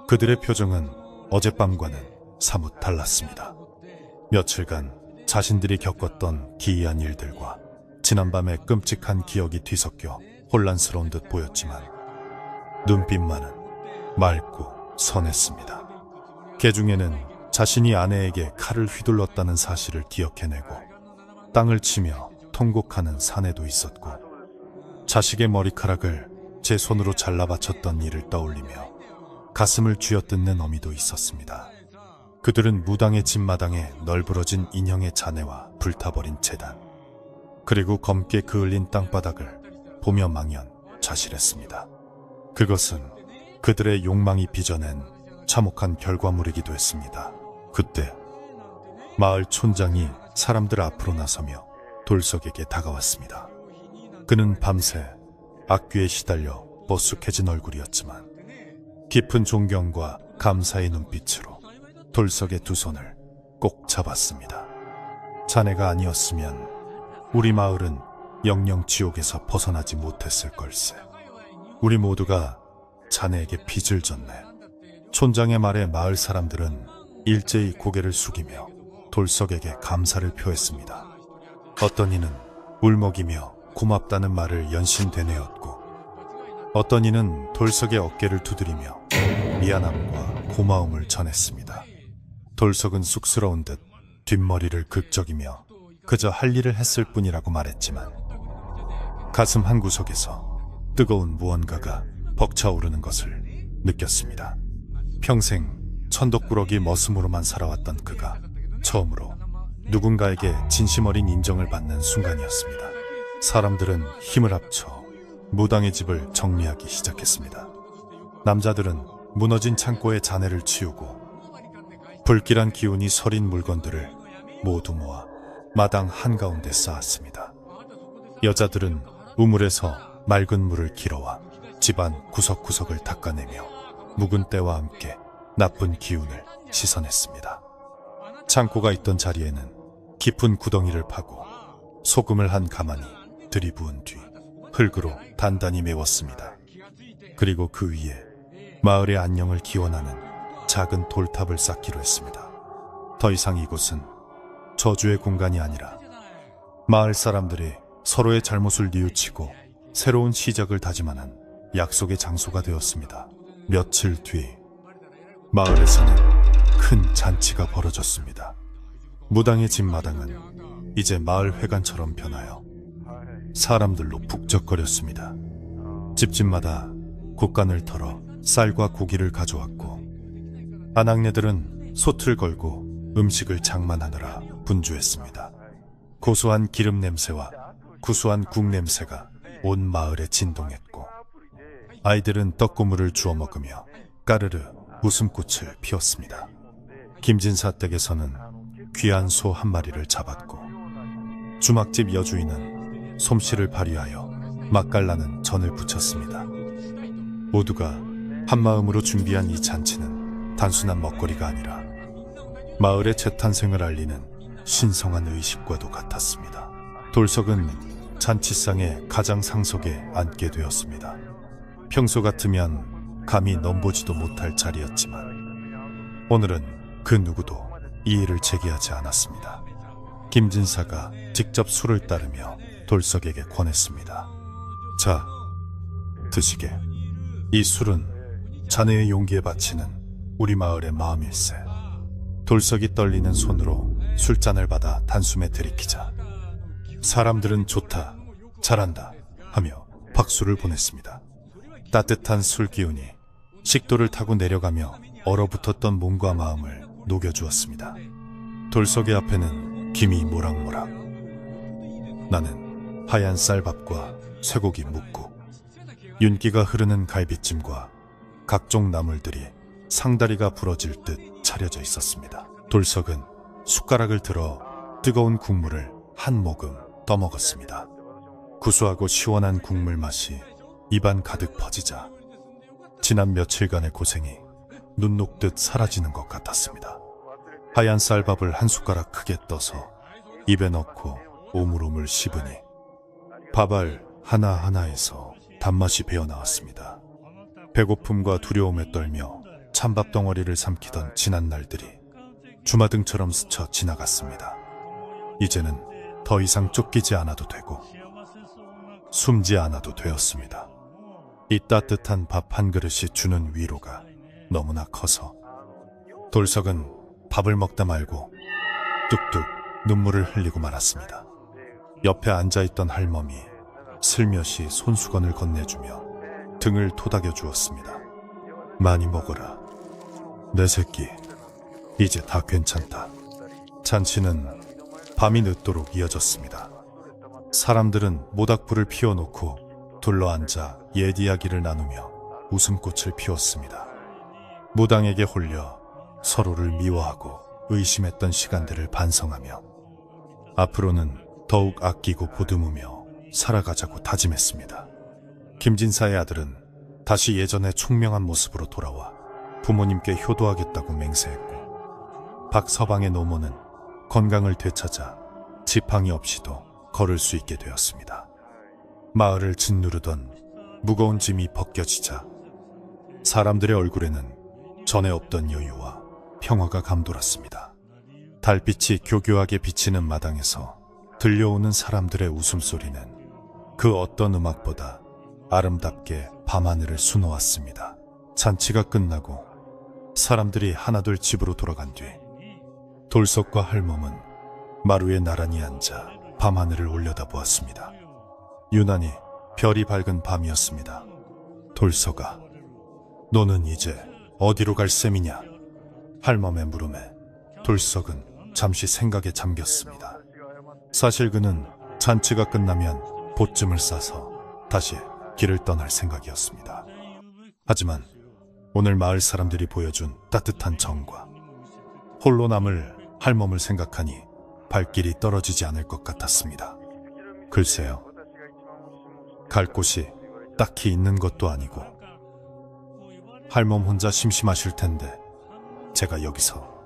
그들의 표정은 어젯밤과는 사뭇 달랐습니다. 며칠간 자신들이 겪었던 기이한 일들과 지난밤의 끔찍한 기억이 뒤섞여 혼란스러운 듯 보였지만 눈빛만은 맑고 선했습니다. 개 중에는 자신이 아내에게 칼을 휘둘렀다는 사실을 기억해내고 땅을 치며 통곡하는 사내도 있었고 자식의 머리카락을 제 손으로 잘라 바쳤던 일을 떠올리며 가슴을 쥐어뜯는 어미도 있었습니다. 그들은 무당의 집마당에 널브러진 인형의 잔해와 불타버린 재단 그리고 검게 그을린 땅바닥을 보며 망연 자실했습니다. 그것은 그들의 욕망이 빚어낸 참혹한 결과물이기도 했습니다. 그때 마을 촌장이 사람들 앞으로 나서며 돌석에게 다가왔습니다. 그는 밤새 악귀에 시달려 머쓱해진 얼굴이었지만 깊은 존경과 감사의 눈빛으로 돌석의 두 손을 꼭 잡았습니다. 자네가 아니었으면 우리 마을은 영영 지옥에서 벗어나지 못했을 걸세. 우리 모두가 자네에게 빚을 졌네. 촌장의 말에 마을 사람들은 일제히 고개를 숙이며 돌석에게 감사를 표했습니다. 어떤 이는 울먹이며 고맙다는 말을 연신 되뇌었고 어떤 이는 돌석의 어깨를 두드리며 미안함과 고마움을 전했습니다. 돌석은 쑥스러운 듯 뒷머리를 긁적이며 그저 할 일을 했을 뿐이라고 말했지만 가슴 한구석에서 뜨거운 무언가가 벅차오르는 것을 느꼈습니다. 평생 천덕꾸러기 머슴으로만 살아왔던 그가 처음으로 누군가에게 진심 어린 인정을 받는 순간이었습니다. 사람들은 힘을 합쳐 무당의 집을 정리하기 시작했습니다. 남자들은 무너진 창고의 잔해를 치우고 불길한 기운이 서린 물건들을 모두 모아 마당 한가운데 쌓았습니다. 여자들은 우물에서 맑은 물을 길어와 집안 구석구석을 닦아내며 묵은 때와 함께 나쁜 기운을 씻어냈습니다. 창고가 있던 자리에는 깊은 구덩이를 파고 소금을 한 가마니 들이부은 뒤 흙으로 단단히 메웠습니다. 그리고 그 위에 마을의 안녕을 기원하는 작은 돌탑을 쌓기로 했습니다. 더 이상 이곳은 저주의 공간이 아니라 마을 사람들이 서로의 잘못을 뉘우치고 새로운 시작을 다짐하는 약속의 장소가 되었습니다. 며칠 뒤 마을에서는 큰 잔치가 벌어졌습니다. 무당의 집 마당은 이제 마을 회관처럼 변하여 사람들로 북적거렸습니다. 집집마다 곶간을 털어 쌀과 고기를 가져왔고 아낙네들은 솥을 걸고 음식을 장만하느라 분주했습니다. 고소한 기름 냄새와 구수한 국 냄새가 온 마을에 진동했고 아이들은 떡고물을 주워 먹으며 까르르 웃음꽃을 피웠습니다. 김진사 댁에서는 귀한 소 한 마리를 잡았고 주막집 여주인은 솜씨를 발휘하여 맛깔나는 전을 부쳤습니다. 모두가 한마음으로 준비한 이 잔치는 단순한 먹거리가 아니라 마을의 재탄생을 알리는 신성한 의식과도 같았습니다. 돌석은 잔치상의 가장 상석에 앉게 되었습니다. 평소 같으면 감히 넘보지도 못할 자리였지만 오늘은 그 누구도 이의를 제기하지 않았습니다. 김진사가 직접 술을 따르며 돌석에게 권했습니다. 자, 드시게. 이 술은 자네의 용기에 바치는 우리 마을의 마음일세. 돌석이 떨리는 손으로 술잔을 받아 단숨에 들이키자 사람들은 좋다, 잘한다 하며 박수를 보냈습니다. 따뜻한 술 기운이 식도를 타고 내려가며 얼어붙었던 몸과 마음을 녹여주었습니다. 돌석의 앞에는 김이 모락모락. 나는 하얀 쌀밥과 쇠고기 묵국, 윤기가 흐르는 갈비찜과 각종 나물들이 상다리가 부러질 듯 차려져 있었습니다. 돌석은 숟가락을 들어 뜨거운 국물을 한 모금 떠먹었습니다. 구수하고 시원한 국물 맛이 입안 가득 퍼지자 지난 며칠간의 고생이 눈 녹듯 사라지는 것 같았습니다. 하얀 쌀밥을 한 숟가락 크게 떠서 입에 넣고 오물오물 씹으니 밥알 하나하나에서 단맛이 배어나왔습니다. 배고픔과 두려움에 떨며 찬밥 덩어리를 삼키던 지난 날들이 주마등처럼 스쳐 지나갔습니다. 이제는 더 이상 쫓기지 않아도 되고 숨지 않아도 되었습니다. 이 따뜻한 밥 한 그릇이 주는 위로가 너무나 커서 돌석은 밥을 먹다 말고 뚝뚝 눈물을 흘리고 말았습니다. 옆에 앉아있던 할멈이 슬며시 손수건을 건네주며 등을 토닥여 주었습니다. 많이 먹어라. 내 새끼, 이제 다 괜찮다. 잔치는 밤이 늦도록 이어졌습니다. 사람들은 모닥불을 피워놓고 둘러앉아 옛 이야기를 나누며 웃음꽃을 피웠습니다. 무당에게 홀려 서로를 미워하고 의심했던 시간들을 반성하며 앞으로는 더욱 아끼고 보듬으며 살아가자고 다짐했습니다. 김진사의 아들은 다시 예전의 총명한 모습으로 돌아와 부모님께 효도하겠다고 맹세했고 박서방의 노모는 건강을 되찾아 지팡이 없이도 걸을 수 있게 되었습니다. 마을을 짓누르던 무거운 짐이 벗겨지자 사람들의 얼굴에는 전에 없던 여유와 평화가 감돌았습니다. 달빛이 교교하게 비치는 마당에서 들려오는 사람들의 웃음소리는 그 어떤 음악보다 아름답게 밤하늘을 수놓았습니다. 잔치가 끝나고 사람들이 하나둘 집으로 돌아간 뒤 돌석과 할멈은 마루에 나란히 앉아 밤하늘을 올려다보았습니다. 유난히 별이 밝은 밤이었습니다. 돌석아, 너는 이제 어디로 갈 셈이냐? 할멈의 물음에 돌석은 잠시 생각에 잠겼습니다. 사실 그는 잔치가 끝나면 보쯤을 싸서 다시 길을 떠날 생각이었습니다. 하지만 오늘 마을 사람들이 보여준 따뜻한 정과 홀로 남을 할멈을 생각하니 발길이 떨어지지 않을 것 같았습니다. 글쎄요, 갈 곳이 딱히 있는 것도 아니고 할멈 혼자 심심하실 텐데 제가 여기서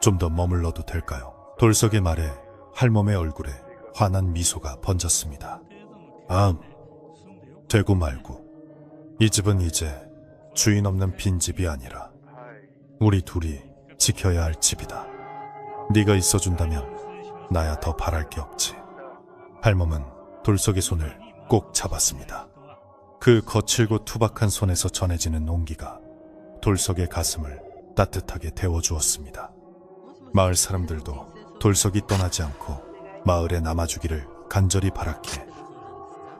좀 더 머물러도 될까요? 돌석의 말에 할멈의 얼굴에 환한 미소가 번졌습니다. 되고 말고 이 집은 이제 주인 없는 빈집이 아니라 우리 둘이 지켜야 할 집이다. 네가 있어준다면 나야 더 바랄 게 없지. 할멈은 돌석의 손을 꼭 잡았습니다. 그 거칠고 투박한 손에서 전해지는 온기가 돌석의 가슴을 따뜻하게 데워주었습니다. 마을 사람들도 돌석이 떠나지 않고 마을에 남아주기를 간절히 바랐기에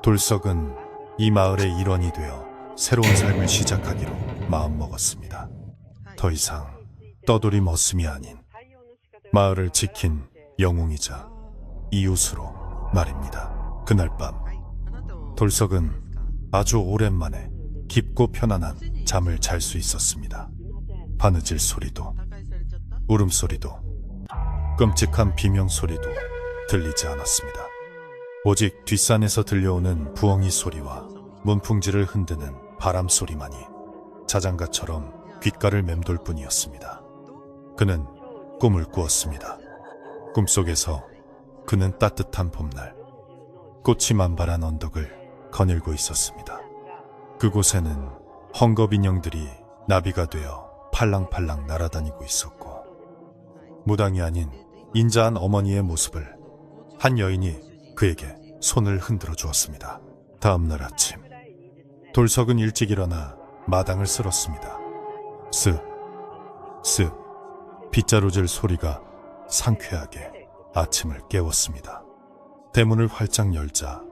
돌석은 이 마을의 일원이 되어 새로운 삶을 시작하기로 마음먹었습니다. 더 이상 떠돌이 머슴이 아닌 마을을 지킨 영웅이자 이웃으로 말입니다. 그날 밤 돌석은 아주 오랜만에 깊고 편안한 잠을 잘 수 있었습니다. 바느질 소리도 울음소리도 끔찍한 비명소리도 들리지 않았습니다. 오직 뒷산에서 들려오는 부엉이 소리와 문풍지를 흔드는 바람소리만이 자장가처럼 귓가를 맴돌 뿐이었습니다. 그는 꿈을 꾸었습니다. 꿈속에서 그는 따뜻한 봄날 꽃이 만발한 언덕을 거닐고 있었습니다. 그곳에는 헝겊 인형들이 나비가 되어 팔랑팔랑 날아다니고 있었고 무당이 아닌 인자한 어머니의 모습을 한 여인이 그에게 손을 흔들어 주었습니다. 다음 날 아침 돌석은 일찍 일어나 마당을 쓸었습니다. 쓱 쓱 빗자루질 소리가 상쾌하게 아침을 깨웠습니다. 대문을 활짝 열자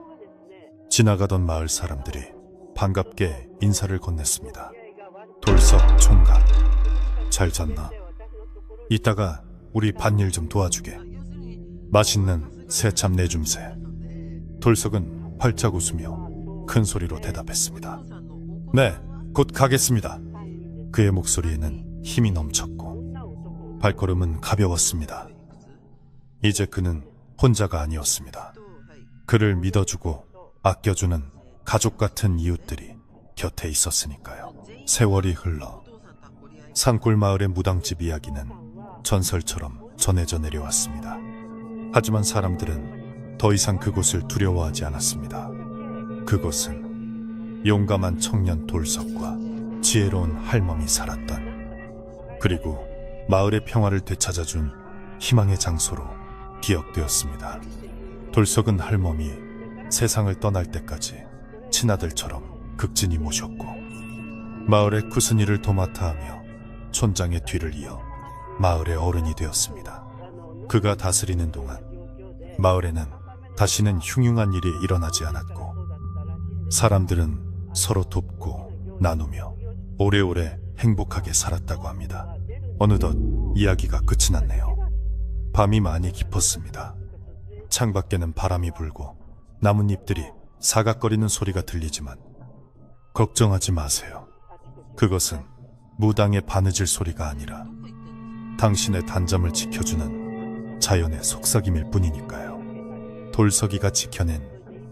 지나가던 마을 사람들이 반갑게 인사를 건넸습니다. 돌석 총각, 잘 잤나? 이따가 우리 밭일 좀 도와주게. 맛있는 새참 내줌새. 돌석은 활짝 웃으며 큰 소리로 대답했습니다. 네, 곧 가겠습니다. 그의 목소리에는 힘이 넘쳤고 발걸음은 가벼웠습니다. 이제 그는 혼자가 아니었습니다. 그를 믿어주고 아껴주는 가족 같은 이웃들이 곁에 있었으니까요. 세월이 흘러 산골 마을의 무당집 이야기는 전설처럼 전해져 내려왔습니다. 하지만 사람들은 더 이상 그곳을 두려워하지 않았습니다. 그곳은 용감한 청년 돌석과 지혜로운 할멈이 살았던, 그리고 마을의 평화를 되찾아준 희망의 장소로 기억되었습니다. 돌석은 할멈이 세상을 떠날 때까지 친아들처럼 극진히 모셨고, 마을의 쿠스니를 도맡아 하며 촌장의 뒤를 이어 마을의 어른이 되었습니다. 그가 다스리는 동안 마을에는 다시는 흉흉한 일이 일어나지 않았고, 사람들은 서로 돕고 나누며 오래오래 행복하게 살았다고 합니다. 어느덧 이야기가 끝이 났네요. 밤이 많이 깊었습니다. 창밖에는 바람이 불고 나뭇잎들이 사각거리는 소리가 들리지만 걱정하지 마세요. 그것은 무당의 바느질 소리가 아니라 당신의 단잠을 지켜주는 자연의 속삭임일 뿐이니까요. 돌석이가 지켜낸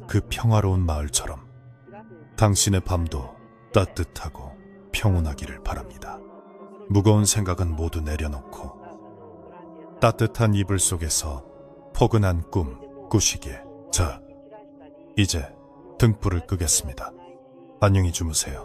그 평화로운 마을처럼 당신의 밤도 따뜻하고 평온하기를 바랍니다. 무거운 생각은 모두 내려놓고 따뜻한 이불 속에서 포근한 꿈 꾸시게. 자, 이제 등불을 끄겠습니다. 안녕히 주무세요.